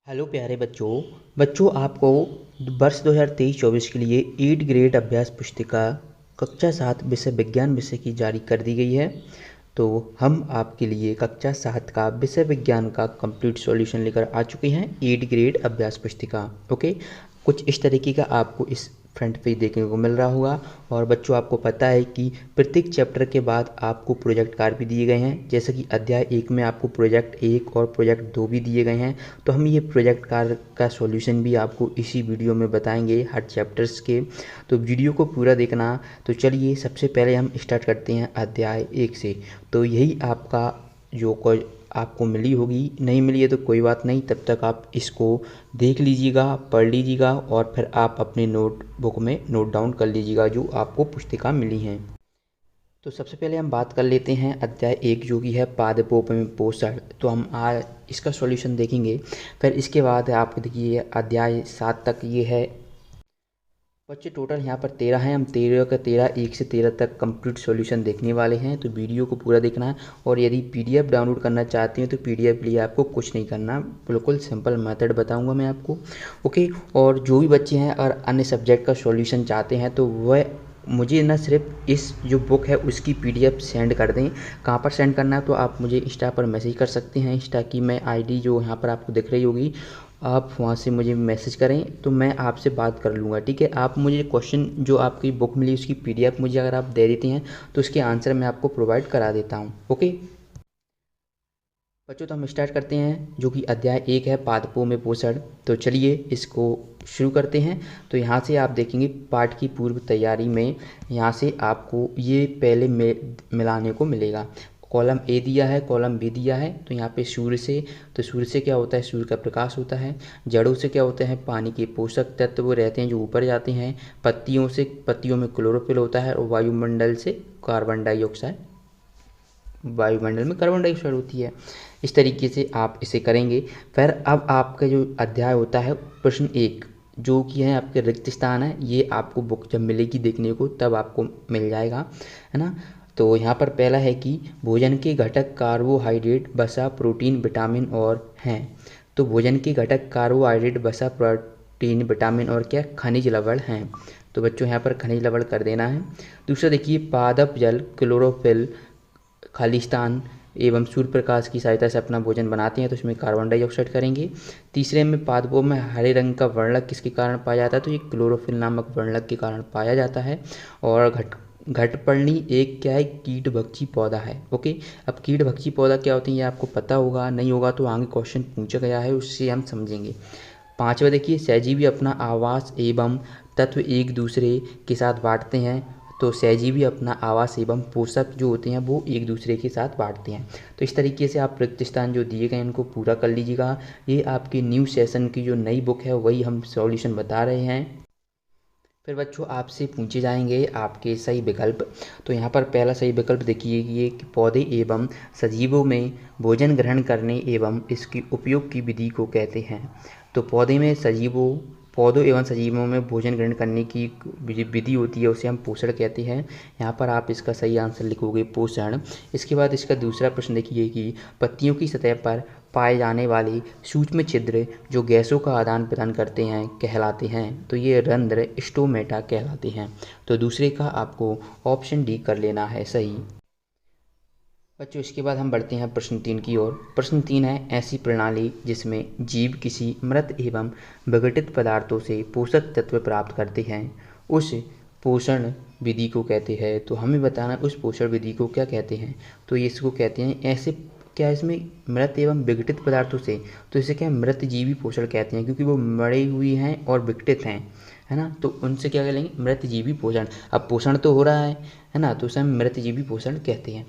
Hello प्यारे बच्चों आपको वर्ष 2023-24 के लिए 8 ग्रेड अभ्यास पुस्तिका कक्षा 7 विषय विज्ञान विषय की जारी कर दी गई है। तो हम आपके लिए कक्षा 7 का विषय विज्ञान का कंप्लीट सॉल्यूशन लेकर आ चुके हैं 8 ग्रेड अभ्यास पुस्तिका। ओके, कुछ इस तरीके का आपको इस फ्रंट पेज देखने को मिल रहा होगा। और बच्चों आपको पता है कि प्रत्येक चैप्टर के बाद आपको प्रोजेक्ट कार्य भी दिए गए हैं, जैसे कि अध्याय 1 में आपको प्रोजेक्ट 1 और प्रोजेक्ट 2 भी दिए गए हैं। तो हम ये प्रोजेक्ट कार्य का सॉल्यूशन भी आपको इसी वीडियो में बताएंगे हर चैप्टर्स के, तो वीडियो को पूरा देखना। तो चलिए सबसे पहले हम स्टार्ट करते हैं अध्याय 1 से। तो यही आपका जो आपको मिली होगी, नहीं मिली है तो कोई बात नहीं, तब तक आप इसको देख लीजिएगा, पढ़ लीजिएगा और फिर आप अपने नोटबुक में नोट डाउन कर लीजिएगा जो आपको पुस्तिका मिली हैं। तो सबसे पहले हम बात कर लेते हैं अध्याय 1 जो कि है पादपों में पोषण। तो हम आज इसका सॉल्यूशन देखेंगे। फिर इसके बाद आपको देखिए अध्याय 7 तक ये है बच्चे, टोटल यहाँ पर 13 हैं। हम 13 का 13 1 से 13 तक कंप्लीट सॉल्यूशन देखने वाले हैं। तो वीडियो को पूरा देखना है। और यदि पीडीएफ डाउनलोड करना चाहते हैं तो पीडीएफ लिए आपको कुछ नहीं करना, बिल्कुल सिंपल मेथड बताऊंगा मैं आपको। ओके, और जो भी बच्चे हैं और अन्य सब्जेक्ट का सॉल्यूशन चाहते हैं तो वह मुझे ना सिर्फ इस जो बुक है उसकी पीडीएफ सेंड कर दें। कहाँ पर सेंड करना है तो आप मुझे इंस्टा पर मैसेज कर सकते हैं। इंस्टा की मैं आईडी जो यहाँ पर आपको दिख रही होगी, आप वहाँ से मुझे मैसेज करें तो मैं आपसे बात कर लूँगा। ठीक है, आप मुझे क्वेश्चन जो आपकी बुक मिली उसकी पीडीएफ मुझे अगर आप दे देते हैं तो उसके आंसर मैं आपको प्रोवाइड करा देता हूँ। ओके बच्चों, तो हम स्टार्ट करते हैं जो कि अध्याय 1 है पादपों में पोषण। तो चलिए इसको शुरू करते हैं। तो यहाँ से आप देखेंगे पाठ की पूर्व तैयारी में यहाँ से आपको ये पहले मिलाने को मिलेगा। कॉलम ए दिया है, कॉलम बी दिया है। तो यहाँ पे सूर्य से, तो सूर्य से क्या होता है, सूर्य का प्रकाश होता है। जड़ों से क्या होते हैं, पानी के पोषक तत्व वो रहते हैं जो ऊपर जाते हैं। पत्तियों से, पत्तियों में क्लोरोफिल होता है। और वायुमंडल से कार्बन डाइऑक्साइड, वायुमंडल में कार्बन डाइऑक्साइड होती है। इस तरीके से आप इसे करेंगे। फिर अब आपका जो अध्याय होता है प्रश्न 1 जो कि है आपके रिक्त स्थान है, ये आपको बुक जब मिलेगी देखने को तब आपको मिल जाएगा, है ना। तो यहाँ पर पहला है कि भोजन के घटक कार्बोहाइड्रेट, वसा, प्रोटीन, विटामिन और हैं। तो भोजन के घटक कार्बोहाइड्रेट, वसा, प्रोटीन, विटामिन और क्या, खनिज लवण हैं। तो बच्चों यहाँ पर खनिज लवण कर देना है। दूसरा देखिए पादप जल, क्लोरोफिल, खालिस्तान एवं सूर्य प्रकाश की सहायता से अपना भोजन बनाते हैं तो इसमें कार्बन डाइऑक्साइड करेंगे। तीसरे में पादपों में हरे रंग का वर्णक किसके कारण पाया जाता है, तो ये क्लोरोफिल नामक वर्णक के कारण पाया जाता है। और घटपर्णी एक क्या है, कीटभक्षी पौधा है। ओके, अब कीटभक्षी पौधा क्या होती है ये आपको पता होगा, नहीं होगा तो आगे क्वेश्चन पूछा गया है उससे हम समझेंगे। पांचवा देखिए सहजीवी अपना आवास एवं तत्व एक दूसरे के साथ बांटते हैं। तो सहजीवी अपना आवास एवं पोषक जो होते हैं वो एक दूसरे के साथ बांटते हैं। तो इस तरीके से आप रिक्त स्थान जो दिए गए इनको पूरा कर लीजिएगा। ये आपकी न्यू सेशन की जो नई बुक है वही हम सॉल्यूशन बता रहे हैं। फिर बच्चों आपसे पूछे जाएंगे आपके सही विकल्प। तो यहाँ पर पहला सही विकल्प देखिए ये कि पौधे एवं सजीवों में भोजन ग्रहण करने एवं इसके उपयोग की विधि को कहते हैं। तो पौधों एवं सजीवों में भोजन ग्रहण करने की विधि होती है उसे हम पोषण कहते हैं। यहाँ पर आप इसका सही आंसर लिखोगे पोषण। इसके बाद इसका दूसरा प्रश्न देखिए कि पत्तियों की सतह पर पाए जाने वाले सूक्ष्म छिद्र जो गैसों का आदान प्रदान करते हैं कहलाते हैं। तो ये रंध्र स्टोमेटा कहलाते हैं। तो दूसरे का आपको ऑप्शन डी कर लेना है सही। बच्चों इसके बाद हम बढ़ते हैं प्रश्न 3 की ओर। प्रश्न 3 है ऐसी प्रणाली जिसमें जीव किसी मृत एवं विघटित पदार्थों से पोषक तत्व प्राप्त करते हैं उस पोषण विधि को कहते हैं। तो हमें बताना उस पोषण विधि को क्या कहते हैं। तो ये इसको कहते हैं ऐसे क्या, इसमें मृत एवं विघटित पदार्थों से, तो इसे क्या मृत जीवी पोषण कहते हैं क्योंकि वो मरे हुई हैं और विघटित हैं, है ना। तो उनसे क्या करेंगे, मृत जीवी पोषण। अब पोषण तो हो रहा है ना, तो उसे हम मृत जीवी पोषण कहते हैं।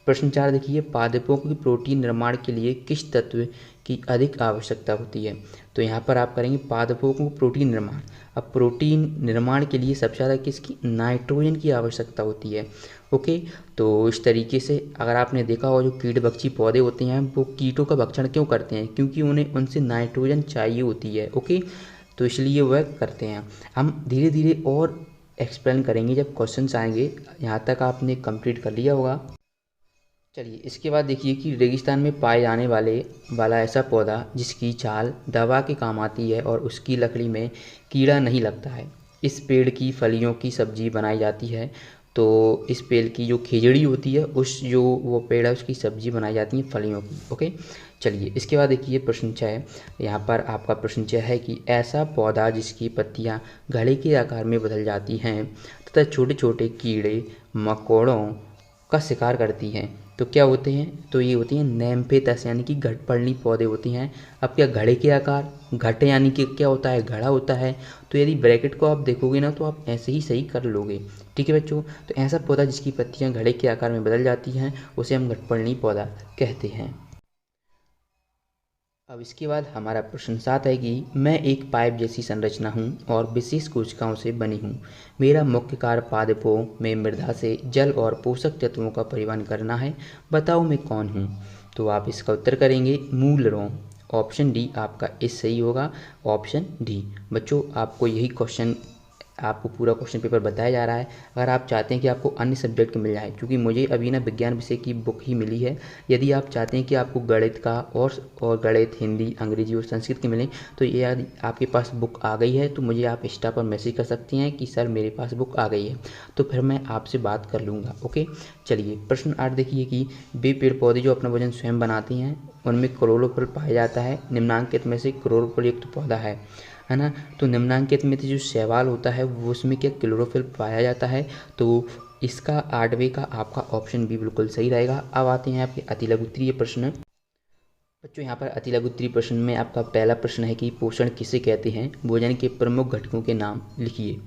प्रश्न 4 देखिए पादपों की प्रोटीन निर्माण के लिए किस तत्व की अधिक आवश्यकता होती है। तो यहाँ पर आप करेंगे पादपों को प्रोटीन निर्माण। अब प्रोटीन निर्माण के लिए सबसे ज़्यादा किसकी, नाइट्रोजन की आवश्यकता होती है। ओके, तो इस तरीके से अगर आपने देखा हो जो कीटभक्षी पौधे होते हैं वो कीटों का भक्षण क्यों करते हैं, क्योंकि उन्हें उनसे नाइट्रोजन चाहिए होती है। ओके, तो इसलिए वह करते हैं। हम धीरे धीरे और एक्सप्लेन करेंगे जब क्वेश्चंस आएंगे। यहाँ तक आपने कंप्लीट कर लिया होगा। चलिए इसके बाद देखिए कि रेगिस्तान में पाए जाने वाला ऐसा पौधा जिसकी छाल दवा के काम आती है और उसकी लकड़ी में कीड़ा नहीं लगता है। इस पेड़ की फलियों की सब्जी बनाई जाती है। तो इस पेड़ की जो खिजड़ी होती है उस जो वो पेड़ है उसकी सब्जी बनाई जाती है फलियों की। ओके, चलिए इसके बाद देखिए प्रश्न 6। यहाँ पर आपका प्रश्न 6 है कि ऐसा पौधा जिसकी पत्तियाँ घड़े के आकार में बदल जाती हैं तथा छोटे छोटे कीड़े मकोड़ों का शिकार करती हैं, तो क्या होते हैं? तो ये होती हैं नेम्फेतस यानी कि घटपर्णी पौधे होती हैं। अब क्या घड़े के आकार, घट यानी कि क्या होता है? घड़ा होता है। तो यदि ब्रैकेट को आप देखोगे ना तो आप ऐसे ही सही कर लोगे। ठीक है बच्चों, तो ऐसा पौधा जिसकी पत्तियां घड़े के आकार में बदल जाती हैं उसे हम घटपर्णी पौधा कहते हैं। अब इसके बाद हमारा प्रश्न 7 है कि मैं एक पाइप जैसी संरचना हूँ और विशेष कोशिकाओं से बनी हूँ। मेरा मुख्य कार्य पादपों में मृदा से जल और पोषक तत्वों का परिवहन करना है। बताओ मैं कौन हूँ? तो आप इसका उत्तर करेंगे मूल रोम। ऑप्शन डी आपका इस सही होगा, ऑप्शन डी। बच्चों आपको यही क्वेश्चन, आपको पूरा क्वेश्चन पेपर बताया जा रहा है। अगर आप चाहते हैं कि आपको अन्य सब्जेक्ट मिल जाए, क्योंकि मुझे अभी ना विज्ञान विषय की बुक ही मिली है, यदि आप चाहते हैं कि आपको गणित का और गणित, हिंदी, अंग्रेजी और संस्कृत की मिले, तो ये यदि आपके पास बुक आ गई है तो मुझे आप इंस्टा पर मैसेज कर सकती हैं कि सर मेरे पास बुक आ गई है, तो फिर मैं आपसे बात कर लूँगा। ओके, चलिए प्रश्न 8 देखिए कि वे पेड़ पौधे जो अपना भोजन स्वयं बनाती हैं उनमें क्लोरोफिल पाया जाता है। निम्नांकित में से क्लोरोफिल युक्त पौधा है ना? तो निम्नांकित में जो शैवाल होता है वो उसमें क्या क्लोरोफिल पाया जाता है? तो इसका 8वें का आपका ऑप्शन बी बिल्कुल सही रहेगा। अब आते हैं आपके अति लघु उत्तरीय प्रश्न। बच्चों यहाँ पर अति लघु उत्तरीय प्रश्न में आपका पहला प्रश्न है कि पोषण किसे कहते हैं? भोजन के प्रमुख घटकों के नाम लिखिए।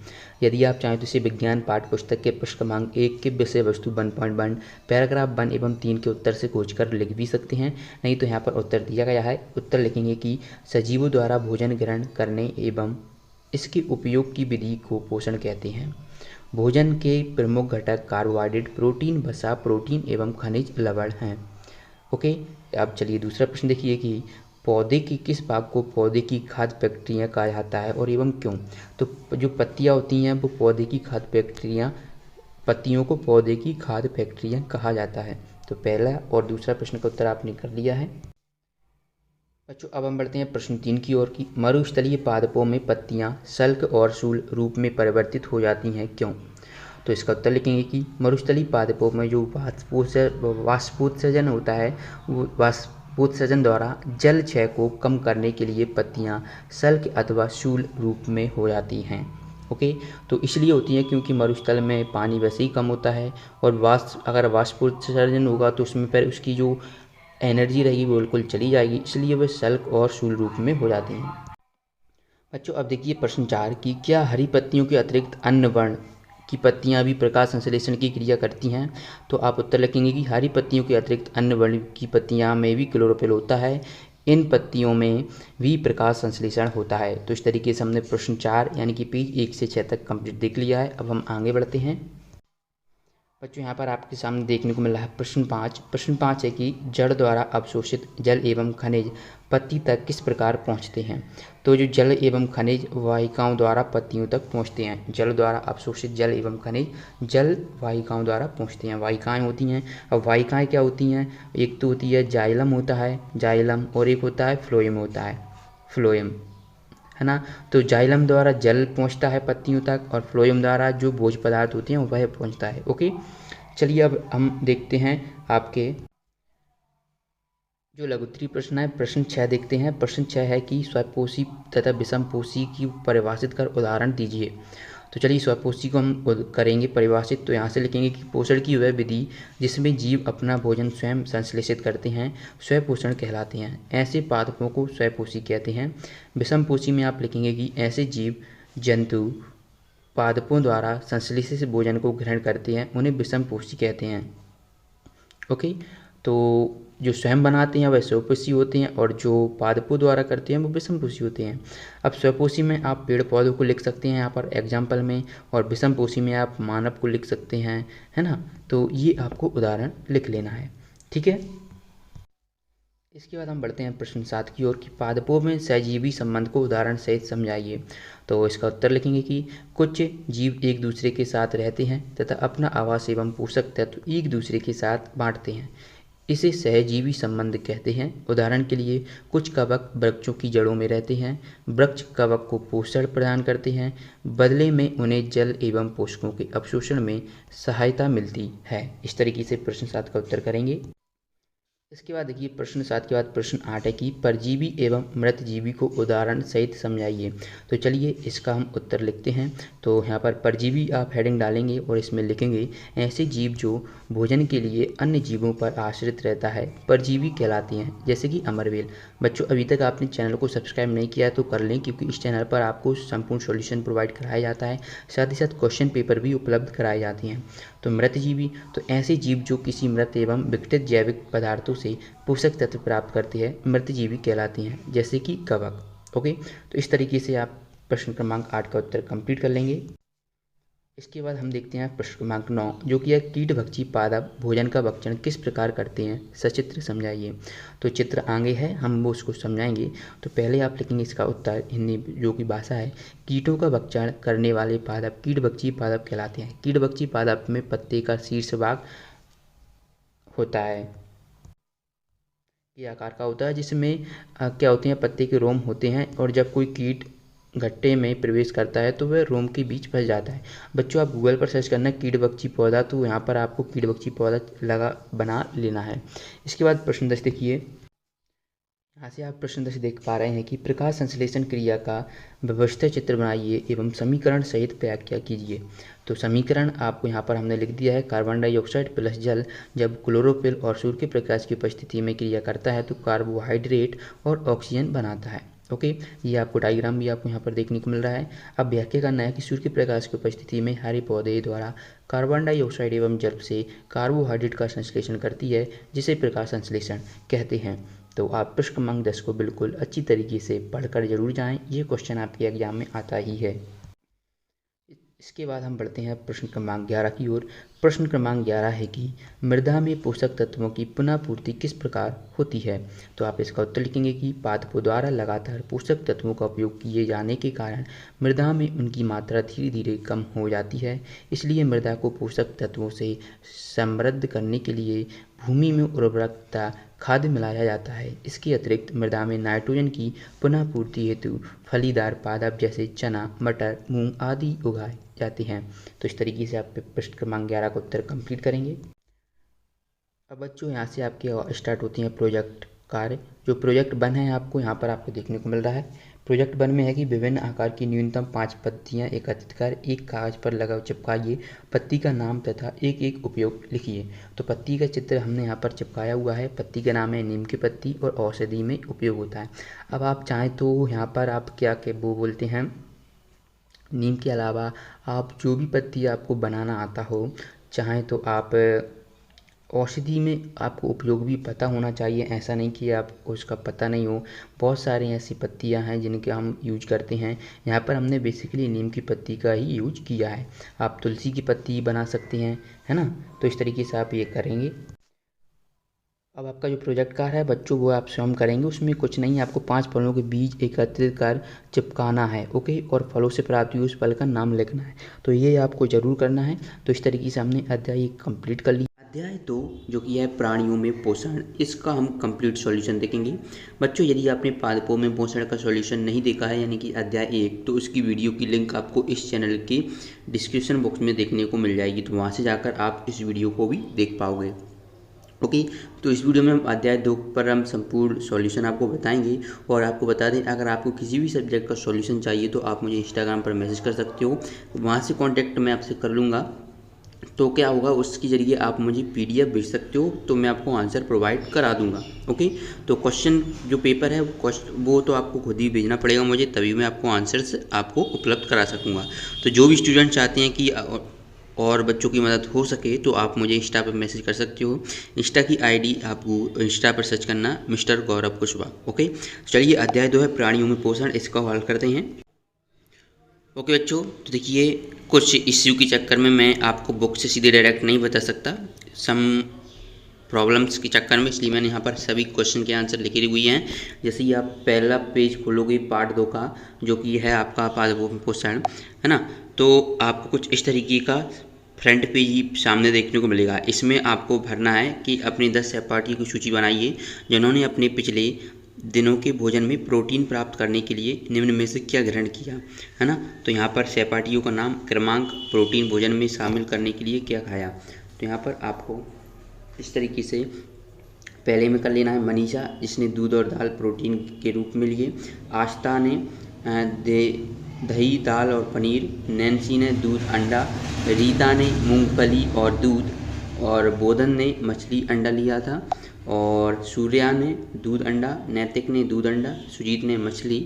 यदि आप चाहें तो इसे विज्ञान पाठ्य पुस्तक के प्रश्न क्रमांक 1 के विषय वस्तु 1.1 पैराग्राफ 1 एवं 3 के उत्तर से खोज कर लिख भी सकते हैं। नहीं तो यहाँ पर उत्तर दिया गया है। उत्तर लिखेंगे कि सजीवों द्वारा भोजन ग्रहण करने एवं इसके उपयोग की विधि को पोषण कहते हैं। भोजन के प्रमुख घटक कार्बोहाइड्रेट, प्रोटीन, वसा, प्रोटीन एवं खनिज लवण हैं। ओके, अब चलिए दूसरा प्रश्न देखिए कि पौधे की किस भाग को पौधे की खाद्य प्रक्रिया कहा जाता है और एवं क्यों? तो जो पत्तियां होती हैं वो पौधे की खाद्य प्रक्रिया, पत्तियों को पौधे की खाद्य प्रक्रिया कहा जाता है। तो पहला और दूसरा प्रश्न का उत्तर आपने कर लिया है। बच्चों अब हम बढ़ते हैं प्रश्न 3 की ओर की मरुस्थलीय पादपों में पत्तियां सल्क और शूल रूप में परिवर्तित हो जाती हैं, क्यों? तो इसका उत्तर लिखेंगे कि मरुस्थलीय पादपों में जो वाष्पोत्सर्जन होता है, वो वाष्पोत्सर्जन द्वारा जल क्षय को कम करने के लिए पत्तियां सल्क अथवा शूल रूप में हो जाती हैं। ओके, तो इसलिए होती हैं क्योंकि मरुस्थल में पानी वैसे ही कम होता है और अगर वाष्पोत्सर्जन होगा तो उसमें फिर उसकी जो एनर्जी रहेगी वो बिल्कुल चली जाएगी, इसलिए वे सल्क और शूल रूप में हो जाती हैं। बच्चों अब देखिए प्रश्न 4 कि क्या हरी पत्तियों के अतिरिक्त अन्य वर्ण की पत्तियां भी प्रकाश संश्लेषण की क्रिया करती हैं? तो आप उत्तर लिखेंगे कि हरी पत्तियों के अतिरिक्त अन्य वर्ण की पत्तियां में भी क्लोरोफिल होता है। इन पत्तियों में भी प्रकाश संश्लेषण होता है। तो इस तरीके से हमने प्रश्न 4 यानी कि पेज 1 से 6 तक कंप्लीट देख लिया है। अब हम आगे बढ़ते हैं। बच्चों यहाँ पर आपके सामने देखने को मिल रहा है प्रश्न 5। प्रश्न 5 है कि जड़ द्वारा अवशोषित जल एवं खनिज पत्ती तक किस प्रकार पहुँचते हैं? तो जो जल एवं खनिज वाहिकाओं द्वारा पत्तियों तक पहुँचते हैं। जल द्वारा अवशोषित जल एवं खनिज जल वाहिकाओं द्वारा पहुँचते हैं। वाहिकाएँ होती हैं। अब वाहिकाएँ क्या होती हैं? एक तो होती है जाइलम होता है, जाइलम, और एक होता है फ्लोएम होता है, फ्लोएम, है ना? तो जाइलम द्वारा जल पहुंचता है पत्तियों तक और फ्लोएम द्वारा जो भोज्य पदार्थ होते हैं वह पहुंचता है। ओके, चलिए अब हम देखते हैं आपके जो लघुत्तरीय प्रश्न है। प्रश्न 6 देखते हैं। प्रश्न 6 है कि स्वपोषी तथा विषमपोषी की परिभाषित कर उदाहरण दीजिए। तो चलिए स्वपोषी को हम करेंगे परिभाषित। तो यहाँ से लिखेंगे कि पोषण की वह विधि जिसमें जीव अपना भोजन स्वयं संश्लेषित करते हैं स्वपोषण कहलाते हैं। ऐसे पादपों को स्वपोषी कहते हैं। विषमपोषी में आप लिखेंगे कि ऐसे जीव जंतु पादपों द्वारा संश्लेषित भोजन को ग्रहण करते हैं उन्हें विषमपोषी कहते हैं। ओके, तो जो स्वयं बनाते हैं वह स्वपोषी होते हैं और जो पादपों द्वारा करते हैं वो विषमपोषी होते हैं। अब स्वपोषी में आप पेड़ पौधों को लिख सकते हैं यहाँ पर एग्जाम्पल में, और विषमपोषी में आप मानव को लिख सकते हैं, है ना? तो ये आपको उदाहरण लिख लेना है, ठीक है। इसके बाद हम बढ़ते हैं प्रश्न 7 की ओर कि पादपों में सहजीवी संबंध को उदाहरण सहित समझाइए। तो इसका उत्तर लिखेंगे कि कुछ जीव एक दूसरे के साथ रहते हैं तथा अपना आवास एवं पोषक तत्व एक दूसरे के साथ बांटते हैं। इसे सहजीवी संबंध कहते हैं। उदाहरण के लिए कुछ कवक वृक्षों की जड़ों में रहते हैं। वृक्ष कवक को पोषण प्रदान करते हैं, बदले में उन्हें जल एवं पोषकों के अवशोषण में सहायता मिलती है। इस तरीके से प्रश्न 7 का उत्तर करेंगे। इसके बाद देखिए प्रश्न 7 के बाद प्रश्न 8 है कि परजीवी एवं मृतजीवी को उदाहरण सहित समझाइए। तो चलिए इसका हम उत्तर लिखते हैं। तो यहाँ पर परजीवी आप हेडिंग डालेंगे और इसमें लिखेंगे ऐसे जीव जो भोजन के लिए अन्य जीवों पर आश्रित रहता है परजीवी कहलाते हैं, जैसे कि अमरवेल। बच्चों अभी तक आपने चैनल को सब्सक्राइब नहीं किया है तो कर लें, क्योंकि इस चैनल पर आपको संपूर्ण सॉल्यूशन प्रोवाइड कराया जाता है, साथ ही साथ क्वेश्चन पेपर भी उपलब्ध कराए जाते हैं। तो मृतजीवी तो ऐसे जीव जो किसी मृत एवं विघटित जैविक पदार्थों से पोषक तत्व प्राप्त करते हैं मृतजीवी कहलाते हैं, जैसे कि कवक। ओके, तो इस तरीके से आप प्रश्न क्रमांक 8 का उत्तर कंप्लीट कर लेंगे। इसके बाद हम देखते हैं प्रश्न क्रमांक 9, जो कि है कीटभक्षी पादप भोजन का भक्षण किस प्रकार करते हैं, सचित्र समझाइए। तो चित्र आगे है, हम वो उसको समझाएंगे। तो पहले आप लिखेंगे इसका उत्तर, हिंदी जो की भाषा है, कीटों का भक्षण करने वाले पादप कीटभक्षी पादप कहलाते हैं। कीटभक्षी पादप में पत्ते का शीर्ष भाग होता है, ये आकार का होता है, जिसमें क्या होते हैं, पत्ते के रोम होते हैं, और जब कोई कीट गट्टे में प्रवेश करता है तो वह रोम के बीच फंस जाता है। बच्चों आप गूगल पर सर्च करना कीटभक्षी पौधा, तो यहाँ पर आपको कीटभक्षी पौधा बना लेना है। इसके बाद प्रश्न 10 देखिए, यहाँ से आप प्रश्न 10 देख पा रहे हैं कि प्रकाश संश्लेषण क्रिया का व्यवस्थित चित्र बनाइए एवं समीकरण सहित व्याख्या कीजिए। तो समीकरण आपको यहाँ पर हमने लिख दिया है, कार्बन डाइऑक्साइड प्लस जल जब क्लोरोफिल और सूर्य के प्रकाश की उपस्थिति में क्रिया करता है तो कार्बोहाइड्रेट और ऑक्सीजन बनाता है। ओके, ये आपको डायग्राम भी आपको यहाँ पर देखने को मिल रहा है। अब व्याख्या करना है कि सूर्य के प्रकाश की उपस्थिति में हरे पौधे द्वारा कार्बन डाइऑक्साइड एवं जल से कार्बोहाइड्रेट का संश्लेषण करती है, जिसे प्रकाश संश्लेषण कहते हैं। तो आप प्रश्न क्रमांक 10 को बिल्कुल अच्छी तरीके से पढ़कर जरूर जाएं, ये क्वेश्चन आपके एग्जाम में आता ही है। इसके बाद हम बढ़ते हैं प्रश्न क्रमांक 11 की ओर। प्रश्न क्रमांक 11 है कि मृदा में पोषक तत्वों की पुनः पूर्ति किस प्रकार होती है। तो आप इसका उत्तर लिखेंगे कि पादपों द्वारा लगातार पोषक तत्वों का उपयोग किए जाने के कारण मृदा में उनकी मात्रा धीरे धीरे कम हो जाती है। इसलिए मृदा को पोषक तत्वों से समृद्ध करने के लिए भूमि में उर्वरकता खाद मिलाया जाता है। इसके अतिरिक्त मृदा में नाइट्रोजन की पुनः पूर्ति हेतु फलीदार पादप जैसे चना, मटर, मूंग आदि उगाए जाते हैं। तो इस तरीके से आप प्रश्न क्रमांक 11 का उत्तर कंप्लीट करेंगे। अब बच्चों यहाँ से आपके स्टार्ट होती हैं प्रोजेक्ट कार्य। जो प्रोजेक्ट 1 है आपको यहाँ पर आपको देखने को मिल रहा है। प्रोजेक्ट 1 में है कि विभिन्न आकार की न्यूनतम 5 पत्तियाँ एकत्रित कर एक कागज पर चिपकाइए। पत्ती का नाम तथा एक एक उपयोग लिखिए। तो पत्ती का चित्र हमने यहाँ पर चिपकाया हुआ है। पत्ती का नाम है नीम की पत्ती और औषधि में उपयोग होता है। अब आप चाहें तो यहाँ पर आप क्या वो बोलते हैं, नीम के अलावा आप जो भी पत्ती आपको बनाना आता हो, चाहें तो आप औषधि में आपको उपयोग भी पता होना चाहिए। ऐसा नहीं कि आपको उसका पता नहीं हो। बहुत सारी ऐसी पत्तियां हैं जिनके हम यूज करते हैं। यहाँ पर हमने बेसिकली नीम की पत्ती का ही यूज किया है। आप तुलसी की पत्ती बना सकते हैं, है ना। तो इस तरीके से आप ये करेंगे। अब आपका जो प्रोजेक्ट कार्य है बच्चों वो आप स्वयं करेंगे। उसमें कुछ नहीं, आपको 5 फलों के बीज एकत्रित कर चिपकाना है। ओके, और फलों से प्राप्त हुए उस फल का नाम लिखना है। तो ये आपको जरूर करना है। तो इस तरीके से हमने अध्याय कंप्लीट कर लिया। अध्याय 2 जो कि है प्राणियों में पोषण, इसका हम कंप्लीट सॉल्यूशन देखेंगे। बच्चों यदि आपने पादपों में पोषण का सॉल्यूशन नहीं देखा है, यानी कि अध्याय 1, तो उसकी वीडियो की लिंक आपको इस चैनल के डिस्क्रिप्शन बॉक्स में देखने को मिल जाएगी। तो वहाँ से जाकर आप इस वीडियो को भी देख पाओगे। ओके, तो इस वीडियो में हम अध्याय 2 पर हम संपूर्ण सॉल्यूशन आपको बताएंगे। और आपको बता दें, अगर आपको किसी भी सब्जेक्ट का सॉल्यूशन चाहिए तो आप मुझे इंस्टाग्राम पर मैसेज कर सकते हो, वहाँ से कांटेक्ट मैं आपसे कर लूँगा। तो क्या होगा, उसके ज़रिए आप मुझे PDF भेज सकते हो, तो मैं आपको आंसर प्रोवाइड करा दूंगा। ओके, तो क्वेश्चन जो पेपर है वो तो आपको खुद ही भेजना पड़ेगा मुझे, तभी मैं आपको आंसर्स आपको उपलब्ध करा सकूँगा। तो जो भी स्टूडेंट चाहते हैं कि और बच्चों की मदद हो सके तो आप मुझे इंस्टा पर मैसेज कर सकते हो। इंस्टा की ID आपको इंस्टा पर सर्च करना मिस्टर गौरव कुशवाहा। ओके, चलिए अध्याय 2 है प्राणियों में पोषण, इसका हल करते हैं। ओके बच्चों, तो देखिए कुछ इश्यू के चक्कर में मैं आपको बुक से सीधे डायरेक्ट नहीं बता सकता, सम प्रॉब्लम्स के चक्कर में, इसलिए मैंने यहाँ पर सभी क्वेश्चन के आंसर लिखे हुए हैं। जैसे ही आप पहला पेज खोलोगे पार्ट 2 का, जो कि है आपका पादपों में पोषण, है ना, तो आपको कुछ इस तरीके का फ्रंट पेज ही सामने देखने को मिलेगा। इसमें आपको भरना है कि अपनी 10 सहपाठियों की सूची बनाइए जिन्होंने अपने पिछले दिनों के भोजन में प्रोटीन प्राप्त करने के लिए निम्न में से क्या ग्रहण किया, है ना। तो यहाँ पर सहपाठियों का नाम, क्रमांक, प्रोटीन भोजन में शामिल करने के लिए क्या खाया। तो यहाँ पर आपको इस तरीके से पहले में कर लेना है। मनीषा, जिसने दूध और दाल प्रोटीन के रूप में लिए। आस्था ने दही, दाल और पनीर। नैन्सी ने दूध, अंडा। रीता ने मूंगफली और दूध। और बोधन ने मछली अंडा लिया था। और सूर्या ने दूध अंडा। नैतिक ने दूध अंडा। सुजीत ने मछली।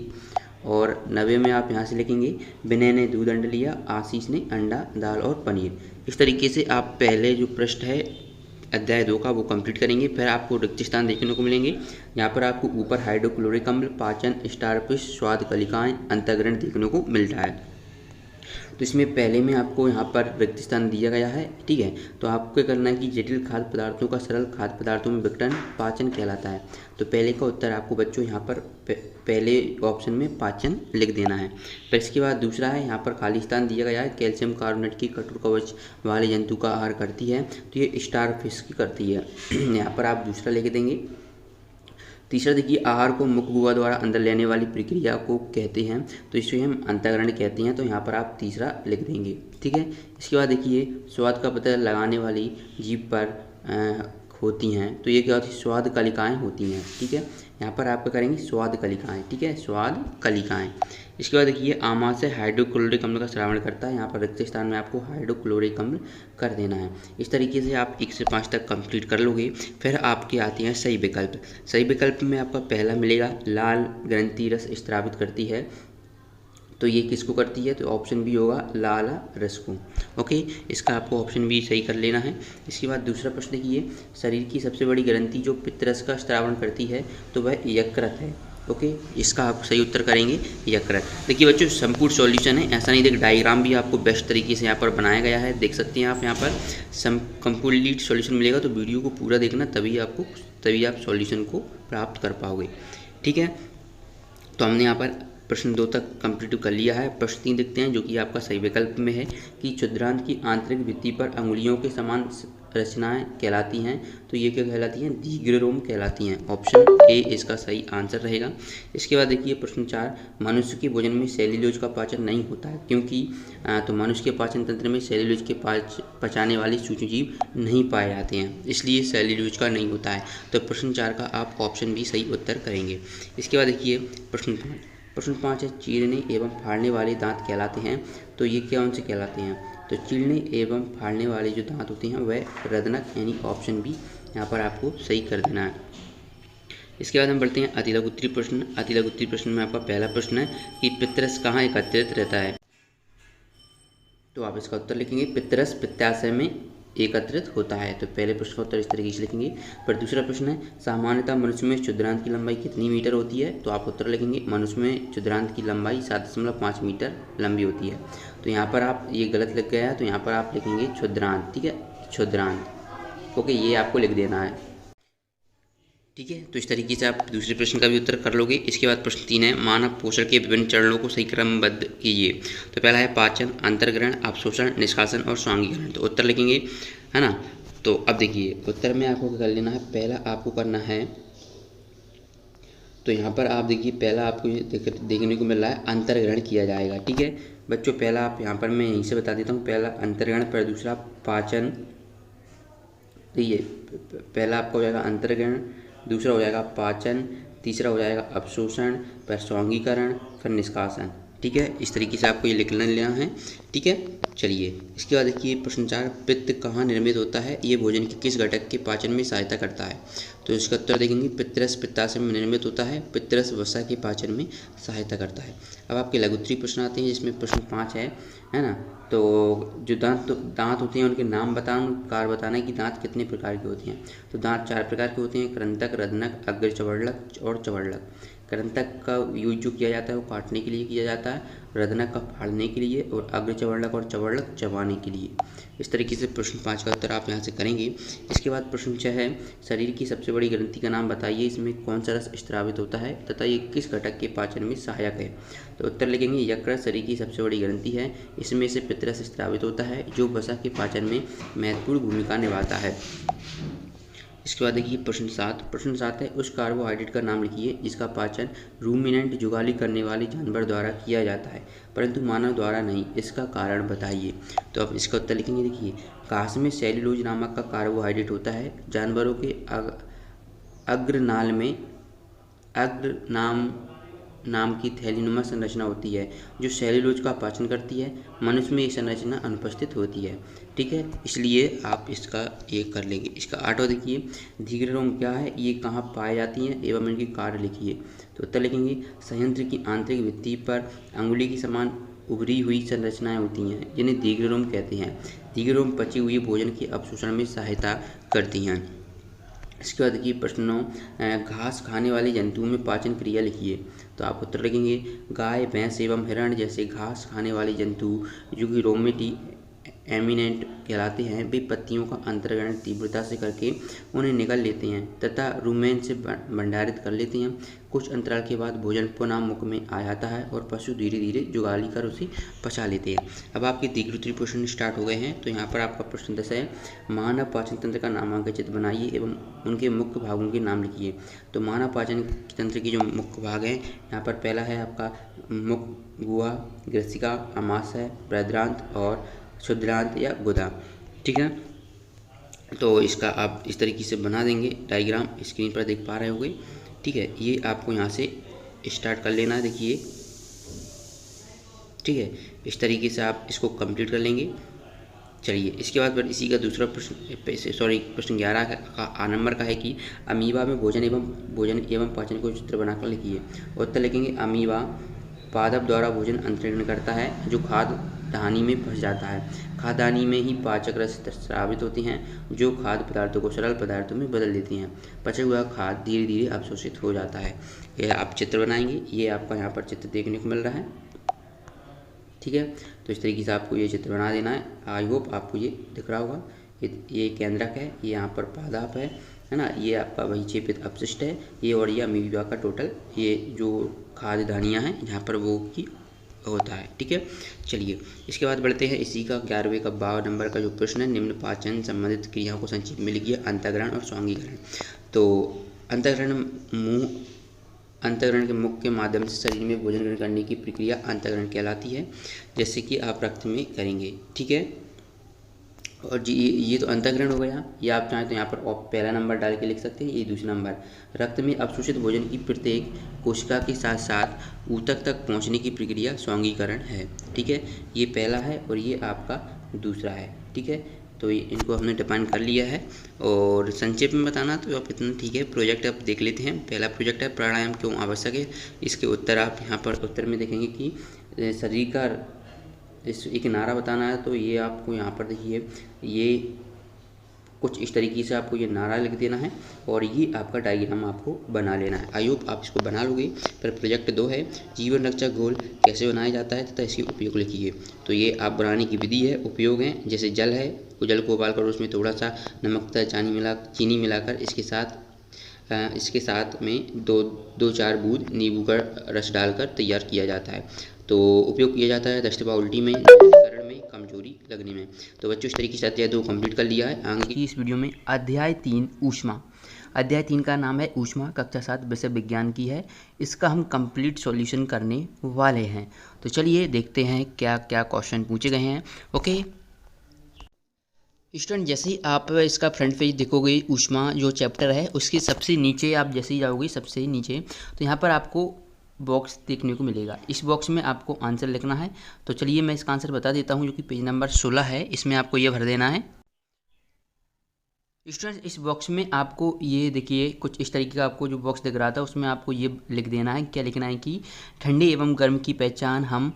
और 90 में आप यहाँ से लिखेंगे विनय ने दूध अंडा लिया। आशीष ने अंडा, दाल और पनीर। इस तरीके से आप पहले जो प्रश्न है अध्याय 2 का वो कंप्लीट करेंगे। फिर आपको रिक्त स्थान देखने को मिलेंगे। यहाँ पर आपको ऊपर हाइड्रोक्लोरिक अम्ल, पाचन, स्टारफिश, स्वाद कलिकाएं, अंतःग्रहण देखने को मिलता है। तो इसमें पहले में आपको यहाँ पर रिक्त स्थान दिया गया है, ठीक है। तो आपको क्या करना है कि जटिल खाद्य पदार्थों का सरल खाद्य पदार्थों में विघटन पाचन कहलाता है। तो पहले का उत्तर आपको बच्चों यहाँ पर पहले ऑप्शन में पाचन लिख देना है। फिर इसके बाद दूसरा है, यहाँ पर खाली स्थान दिया गया है कैल्शियम कार्बोनेट की कठोर कवच वाले जंतु का आहार करती है। तो ये स्टारफिश की करती है। यहाँ पर आप दूसरा लिख देंगे। तीसरा देखिए, आहार को मुख गुहा द्वारा अंदर लेने वाली प्रक्रिया को कहते हैं। तो इसे हम अंतःग्रहण कहते हैं। तो यहाँ पर आप तीसरा लिख देंगे, ठीक है। इसके बाद देखिए, स्वाद का पता लगाने वाली जीभ पर होती हैं। तो ये क्या होती है, स्वाद कलिकाएँ होती हैं, ठीक है। यहाँ पर आप क्या करेंगे, स्वाद कलिकाएँ, ठीक है, स्वाद कलिकाएँ। इसके बाद देखिए, आमाशय हाइड्रोक्लोरिक अम्ल का श्रावण करता है। यहाँ पर रिक्त स्थान में आपको हाइड्रोक्लोरिक अम्ल कर देना है। इस तरीके से आप 1 से 5 तक कंप्लीट कर लोगे। फिर आपके आते हैं सही विकल्प। सही विकल्प में आपका पहला मिलेगा, लाल ग्रंथि रस स्त्रावित करती है। तो ये किसको करती है, तो ऑप्शन बी होगा लाल रस को। ओके, इसका आपको ऑप्शन बी सही कर लेना है। इसके बाद दूसरा प्रश्न देखिए, शरीर की सबसे बड़ी ग्रंथि जो पित्तरस का स्त्रावण करती है तो वह यकृत है। ओके, इसका आप सही उत्तर करेंगे यकृत। देखिए बच्चों, संपूर्ण सॉल्यूशन है, ऐसा नहीं, देख डायग्राम भी आपको बेस्ट तरीके से यहाँ पर बनाया गया है, देख सकते हैं आप। यहाँ पर कंप्लीट सॉल्यूशन मिलेगा। तो वीडियो को पूरा देखना, तभी आप सॉल्यूशन को प्राप्त कर पाओगे, ठीक है। तो हमने यहाँ पर प्रश्न 2 तक कंप्लीट कर लिया है। प्रश्न 3 देखते हैं, जो कि आपका सही विकल्प में है कि क्षुद्रांत की आंतरिक भित्ति पर अंगुलियों के समान रचनाएं कहलाती हैं। तो ये क्या कहलाती हैं, दीर्घरोम कहलाती हैं। ऑप्शन ए इसका सही आंसर रहेगा। इसके बाद देखिए प्रश्न 4, मनुष्य के भोजन में सेल्यूलोज का पाचन नहीं होता है, क्योंकि तो मनुष्य के पाचन तंत्र में सेल्यूलोज के पचाने वाले सूक्ष्मजीव नहीं पाए जाते हैं, इसलिए सेल्यूलोज का नहीं होता है। तो प्रश्न 4 का आप ऑप्शन बी सही उत्तर करेंगे। इसके बाद देखिए प्रश्न 5 है, चीरने एवं फाड़ने वाले दांत कहलाते हैं। तो ये कौन से कहलाते हैं, तो चीरने एवं फाड़ने वाले जो दांत होते हैं वह रदनक, यानी ऑप्शन बी यहाँ पर आपको सही कर देना है। इसके बाद हम बढ़ते हैं अति लघु उत्तरीय प्रश्न। अति लघु उत्तरीय प्रश्न में आपका पहला प्रश्न है कि पित्तरस कहाँ एकत्रित रहता है। तो आप इसका उत्तर लिखेंगे, पित्तरस पित्ताशय में एकत्रित होता है। तो पहले प्रश्न का उत्तर इस तरीके से लिखेंगे। पर दूसरा प्रश्न है, सामान्यतः मनुष्य में क्षुद्रांत की लंबाई कितनी मीटर होती है। तो आप उत्तर लिखेंगे, मनुष्य में क्षुद्रांत की लंबाई 7.5 मीटर लंबी होती है। तो यहाँ पर आप ये गलत लिख गया है, तो यहाँ पर आप लिखेंगे क्षुद्रांत, ठीक है, क्षुद्रांत। ओके, ये आपको लिख देना है, ठीक है। तो इस तरीके से आप दूसरे प्रश्न का भी उत्तर कर लोगे। इसके बाद प्रश्न 3 है, मानव पोषण के विभिन्न चरणों को सही क्रमबद्ध कीजिए। तो पहला है पाचन, अंतर्ग्रहण, अवशोषण, निष्कासन और स्वांगीकरण। तो उत्तर लिखेंगे, है ना। तो अब देखिए उत्तर में आपको क्या कर लेना है, पहला आपको करना है, तो यहाँ पर आप देखिए पहला आपको देखने को मिल रहा है अंतर्ग्रहण किया जाएगा, ठीक है बच्चों। पहला आप यहाँ पर मैं यहीं से बता देता हूँ, पहला अंतर्ग्रहण, पर दूसरा पाचन। देखिए पहला आपका हो जाएगा अंतर्ग्रहण, दूसरा हो जाएगा पाचन, तीसरा हो जाएगा अवशोषण, फिर स्वांगीकरण, फिर निष्कासन, ठीक है। इस तरीके से आपको ये लिख लेना है, ठीक है। चलिए इसके बाद देखिए प्रश्न 4, पित्त कहाँ निर्मित होता है, ये भोजन के किस घटक के पाचन में सहायता करता है। तो इसका उत्तर देखेंगे, पित्तरस पित्ताशय में निर्मित होता है, पित्तरस वसा के पाचन में सहायता करता है। अब आपके लघु उत्तरीय प्रश्न आते हैं, जिसमें प्रश्न 5 है ना। तो जो दांत होते हैं उनके नाम बताना है कि दांत कितने प्रकार के होते हैं। तो दांत 4 प्रकार के होते हैं, कृंतक, रदनक, अग्र चवर्लक और चवर्लक। कृंतक का यूज जो किया जाता है वो काटने के लिए किया जाता है, रदनक का फाड़ने के लिए, और अग्रचवर्णक और चवर्णक चबाने के लिए। इस तरीके से प्रश्न 5 का उत्तर आप यहाँ से करेंगे। इसके बाद प्रश्न 6 है, शरीर की सबसे बड़ी ग्रंथि का नाम बताइए, इसमें कौन सा रस स्त्रावित होता है तथा ये किस घटक के पाचन में सहायक है। तो उत्तर लिखेंगे यकृत शरीर की सबसे बड़ी ग्रंथि है, इसमें से पित्तरस स्त्रावित होता है जो वसा के पाचन में महत्वपूर्ण भूमिका निभाता है। इसके बाद देखिए प्रश्न 7 है, उस कार्बोहाइड्रेट का नाम लिखिए जिसका पाचन रूमिनेंट जुगाली करने वाले जानवर द्वारा किया जाता है परंतु मानव द्वारा नहीं, इसका कारण बताइए। तो अब इसका उत्तर लिखेंगे। देखिए घास में सेल्यूलोज नामक का कार्बोहाइड्रेट होता है, जानवरों के अग्रनाल में अग्र नाम की थैलीनुमा संरचना होती है जो सेल्यूलोज का पाचन करती है, मनुष्य में ये संरचना अनुपस्थित होती है। ठीक है, इसलिए आप इसका ये कर लेंगे। इसका 8वां देखिए, दीर्घरोम क्या है, ये कहाँ पाए जाती हैं एवं इनके कार्य लिखिए। तो उत्तर लिखेंगे संयंत्र की आंतरिक भित्ति पर अंगुली की समान उभरी हुई संरचनाएं होती हैं जिन्हें दीर्घरोम कहते हैं। दीर्घरोम पची हुई भोजन के अवशोषण में सहायता करती हैं। इसके बाद देखिए प्रश्न 9, घास खाने वाले जंतुओं में पाचन क्रिया लिखिए। तो आप उत्तर लिखेंगे गाय, भैंस एवं हिरण जैसे घास खाने वाले जंतु जो कि रोमेटी एमिनेंट कहलाते हैं, वे पत्तियों का अंतर्ग्रहण तीव्रता से करके उन्हें निगल लेते हैं तथा रुमेन से भंडारित कर लेते हैं। कुछ अंतराल के बाद भोजन पुनः मुख में आ जाता है और पशु धीरे धीरे जुगाली कर उसे पचा लेते हैं। अब आपके दीर्घोत्तरीय प्रश्न स्टार्ट हो गए हैं। तो यहाँ पर आपका प्रश्न 10 है, मानव पाचन तंत्र का नामांकित चित्र बनाइए एवं उनके मुख्य भागों के नाम लिखिए। तो मानव पाचन तंत्र की जो मुख्य भाग हैं, यहाँ पर पहला है आपका मुख, गुहा, ग्रसिका, आमाशय, बृहदांत्र और क्षुद्रांत या गुदा। ठीक है, तो इसका आप इस तरीके से बना देंगे डायग्राम, स्क्रीन पर देख पा रहे होंगे। ठीक है, ये आपको यहाँ से स्टार्ट कर लेना है। देखिए ठीक है, इस तरीके से आप इसको कंप्लीट कर लेंगे। चलिए इसके बाद फिर इसी का दूसरा प्रश्न 11 का आ नंबर का है कि अमीबा में भोजन एवं पाचन को चित्र बनाकर लिखिए। उत्तर लिखेंगे अमीबा पादप द्वारा भोजन अंतरण करता है जो खाद्य दानी में फंस जाता है। खाद्यानि में ही पाचक रस स्रावित होते हैं जो खाद्य पदार्थों को सरल पदार्थों में बदल देती हैं। पचा हुआ खाद्य धीरे धीरे अवशोषित हो जाता है। यह आप चित्र बनाएंगे, ये आपका यहाँ पर चित्र देखने को मिल रहा है। ठीक है, तो इस तरीके से आपको ये चित्र बना देना है। आई होप आपको ये दिख रहा होगा। ये केंद्रक है, ये यहाँ पर पादप है ना, ये आपका वही चेपित अपशिष्ट है, ये और ये अमीबा का टोटल ये जो खाद्य धानियाँ हैं यहाँ पर वो की होता है। ठीक है, चलिए इसके बाद बढ़ते हैं इसी का 11वें का 12 नंबर का जो प्रश्न है, निम्न पाचन संबंधित क्रियाओं को संक्षिप्त में लिखिए। अंतःग्रहण और स्वांगीकरण। तो अंतःग्रहण के मुख के माध्यम से शरीर में भोजन ग्रहण करने की प्रक्रिया अंतःग्रहण कहलाती है, जैसे कि आप रक्त में करेंगे। ठीक है, और जी ये तो अंतःग्रहण हो गया। ये आप चाहें तो यहाँ पर पहला नंबर डाल के लिख सकते हैं, ये दूसरा नंबर। रक्त में अवशोषित भोजन की प्रत्येक कोशिका के साथ साथ ऊतक तक पहुँचने की प्रक्रिया स्वांगीकरण है। ठीक है, ये पहला है और ये आपका दूसरा है। ठीक है, तो इनको हमने डिफाइन कर लिया है। और संक्षेप में बताना तो आप इतना ठीक है। प्रोजेक्ट आप देख लेते हैं। पहला प्रोजेक्ट है प्राणायाम क्यों आवश्यक है। इसके उत्तर आप यहाँ पर उत्तर में देखेंगे कि शरीर का एक नारा बताना है। तो ये आपको यहाँ पर देखिए, ये कुछ इस तरीके से आपको ये नारा लिख देना है और ये आपका डायग्राम आपको बना लेना है। आई होप आप इसको बना लोगे। फिर प्रोजेक्ट 2 है जीवन रक्षक घोल कैसे बनाया जाता है तथा इसके उपयोग लिखिए। तो ये आप बनाने की विधि है, उपयोग है, जैसे जल है, जल को उबालकर उसमें थोड़ा सा नमक तथा चीनी मिलाकर इसके साथ में 2-4 बूंद नींबू का रस डालकर तैयार किया जाता है। तो उपयोग किया जाता है दस्त व उल्टी में, में, कमजोरी लगने में। तो बच्चों इस तरीके से अध्याय 2 कंप्लीट कर लिया है। आगे की इस वीडियो में अध्याय 3 ऊष्मा। अध्याय 3 का नाम है ऊष्मा, कक्षा 7 विषय विज्ञान की है। इसका हम कंप्लीट सॉल्यूशन करने वाले हैं। तो चलिए देखते हैं क्या क्या क्वेश्चन पूछे गए हैं। ओके स्टूडेंट, जैसे ही आप इसका फ्रंट पेज देखोगे, ऊष्मा जो चैप्टर है उसके सबसे नीचे आप जैसे ही जाओगे सबसे नीचे, तो यहाँ पर आपको बॉक्स देखने को मिलेगा। इस बॉक्स में आपको आंसर लिखना है। तो चलिए मैं इसका आंसर बता देता हूँ, जो कि पेज नंबर 16 है। इसमें आपको ये भर देना है। स्टूडेंट इस बॉक्स में आपको ये देखिए कुछ इस तरीके का आपको जो बॉक्स दिख रहा था उसमें आपको ये लिख देना है। क्या लिखना है कि ठंडे एवं गर्म की पहचान हम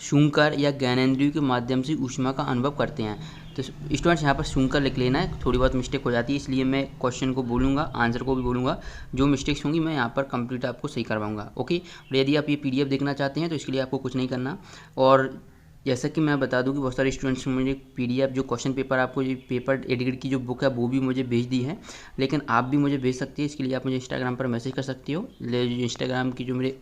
सूंघकर या ज्ञानेंद्रियों के माध्यम से ऊष्मा का अनुभव करते हैं। तो स्टूडेंट्स यहाँ पर सूंघकर लिख लेना है, थोड़ी बहुत मिस्टेक हो जाती है, इसलिए मैं क्वेश्चन को बोलूँगा, आंसर को भी बोलूँगा, जो मिस्टेक्स होंगी मैं यहाँ पर कंप्लीट आपको सही करवाऊँगा। ओके, और यदि आप ये PDF देखना चाहते हैं तो इसके लिए आपको कुछ नहीं करना। और जैसा कि मैं बता दूं कि बहुत सारे स्टूडेंट्स ने मुझे PDF जो क्वेश्चन पेपर आपको ये पेपर एडिट की जो बुक है वो भी मुझे भेज दी है, लेकिन आप भी मुझे भेज सकते हैं। इसके लिए आप मुझे इंस्टाग्राम पर मैसेज कर सकते हो, इंस्टाग्राम की जो मेरे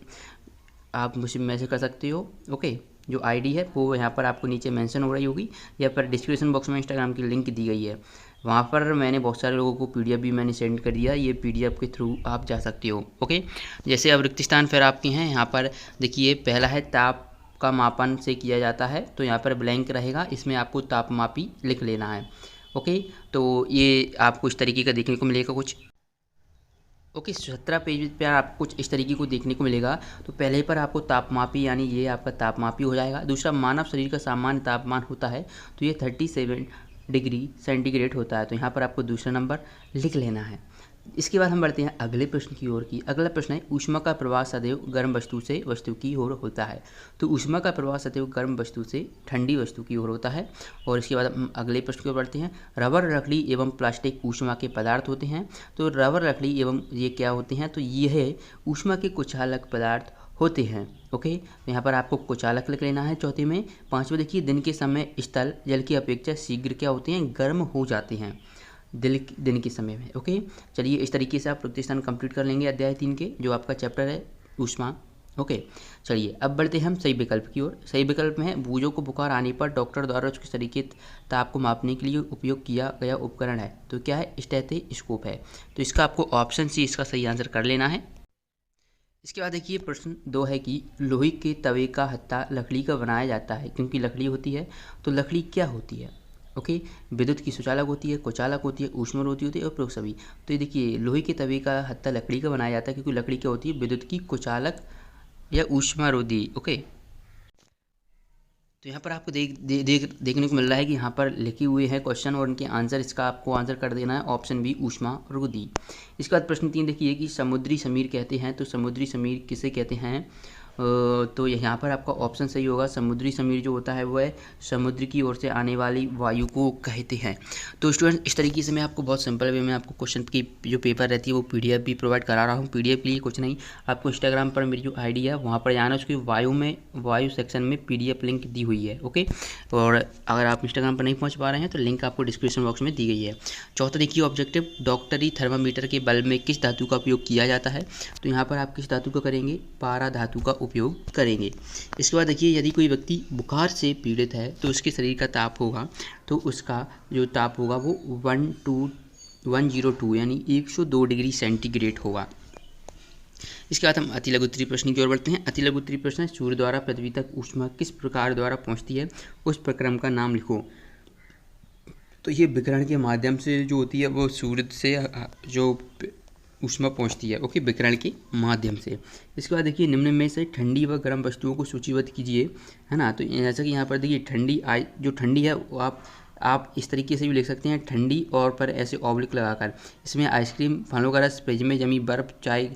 आप मुझे मैसेज कर सकते हो। ओके, जो ID है वो यहाँ पर आपको नीचे मेंशन हो रही होगी, या पर डिस्क्रिप्शन बॉक्स में इंस्टाग्राम की लिंक दी गई है, वहाँ पर मैंने बहुत सारे लोगों को PDF भी मैंने सेंड कर दिया, ये PDF के थ्रू आप जा सकते हो। ओके, जैसे अब रिक्त स्थान फिर आपके हैं, यहाँ पर देखिए पहला है ताप का मापन से किया जाता है, तो यहाँ पर ब्लैंक रहेगा, इसमें आपको तापमापी लिख लेना है। ओके, तो ये आपको इस तरीके का देखने को मिलेगा कुछ। ओके, 17 पेज पर आपको कुछ इस तरीके को देखने को मिलेगा। तो पहले पर आपको तापमापी यानी ये आपका तापमापी हो जाएगा। दूसरा, मानव शरीर का सामान्य तापमान होता है तो ये 37 डिग्री सेंटीग्रेड होता है, तो यहाँ पर आपको दूसरा नंबर लिख लेना है। इसके बाद हम बढ़ते हैं अगले प्रश्न की ओर की। अगला प्रश्न है ऊष्मा का प्रवाह सदैव गर्म वस्तु से वस्तु की ओर होता है। तो ऊष्मा का प्रवाह सदैव गर्म वस्तु से ठंडी वस्तु की ओर होता है। और इसके बाद हम अगले प्रश्न की ओर बढ़ते हैं। रबर, लकड़ी एवं प्लास्टिक ऊष्मा के पदार्थ होते हैं। तो रबर, लकड़ी एवं ये क्या होते हैं, तो ये है ऊष्मा के कुचालक पदार्थ होते हैं। ओके, तो यहाँ पर आपको कुचालक लिख लेना है। चौथे में, पाँचवें देखिए, दिन के समय स्थल जल की अपेक्षा शीघ्र क्या होते हैं, गर्म हो जाते हैं दिन के समय में। ओके, चलिए इस तरीके से आप रिक्त स्थान कंप्लीट कर लेंगे अध्याय 3 के, जो आपका चैप्टर है ऊष्मा। ओके, चलिए अब बढ़ते हैं हम सही विकल्प की ओर। सही विकल्प में है बूझों को बुखार आने पर डॉक्टर द्वारा उसके तरीके ताप को मापने के लिए उपयोग किया गया उपकरण है। तो क्या है, स्टेथोस्कोप है। तो इसका आपको ऑप्शन सी इसका सही आंसर कर लेना है। इसके बाद देखिए प्रश्न 2 है कि लोहे के तवे का हत्था लकड़ी का बनाया जाता है, क्योंकि लकड़ी होती है। तो लकड़ी क्या होती है, ओके, विद्युत की सुचालक होती है, कुचालक होती है, ऊष्मारोधी होती है और प्रयोग सभी। तो ये देखिए लोहे के तवे का हत्था लकड़ी का बनाया जाता है, क्योंकि लकड़ी क्या होती है, विद्युत की कुचालक या ऊष्मारोधी। ओके, तो यहाँ पर आपको देखने को मिल रहा है कि यहाँ पर लिखे हुए हैं क्वेश्चन और उनके आंसर, इसका आपको आंसर कर देना है ऑप्शन बी, ऊष्मारोधी। इसके बाद प्रश्न 3 देखिए कि समुद्री समीर कहते हैं। तो समुद्री समीर किसे कहते हैं, तो यहाँ पर आपका ऑप्शन सही होगा। समुद्री समीर जो होता है वो है समुद्र की ओर से आने वाली वायु को कहते हैं। तो स्टूडेंट इस तरीके से मैं आपको बहुत सिंपल वे में आपको क्वेश्चन की जो पेपर रहती है वो PDF भी प्रोवाइड करा रहा हूँ। PDF के लिए कुछ नहीं, आपको इंस्टाग्राम पर मेरी जो ID है वहाँ पर जाना, उसकी वायु सेक्शन में PDF लिंक दी हुई है। ओके, और अगर आप इंस्टाग्राम पर नहीं पहुँच पा रहे हैं तो लिंक आपको डिस्क्रिप्शन बॉक्स में दी गई है। चौथा देखिए ऑब्जेक्टिव, डॉक्टरी थर्मामीटर के बल्ब में किस धातु का उपयोग किया जाता है। तो यहाँ पर आप किस धातु का करेंगे, पारा धातु का उपयोग करेंगे। इसके बाद देखिए यदि कोई व्यक्ति बुखार से पीड़ित है तो उसके शरीर का ताप होगा, तो उसका जो ताप होगा वो 102 यानी 102 डिग्री सेंटीग्रेड होगा। इसके बाद हम अति लघु उत्तरीय प्रश्न की ओर बढ़ते हैं। अति लघु उत्तरीय प्रश्न, सूर्य द्वारा पृथ्वी तक ऊष्मा किस प्रकार द्वारा पहुंचती है, उस प्रक्रम का नाम लिखो। तो ये विकिरण के माध्यम से जो होती है वो सूर्य से जो ऊष्मा पहुंचती है। ओके, विकिरण के माध्यम से। इसके बाद देखिए निम्न में से ठंडी व गर्म वस्तुओं को सूचीबद्ध कीजिए, है ना। तो जैसा कि यहाँ पर देखिए जो ठंडी है वो आप इस तरीके से भी लिख सकते हैं, ठंडी और पर ऐसे ऑब्लिक लगाकर। इसमें आइसक्रीम, फलों का रस, फ्रिज में जमी बर्फ, चाय,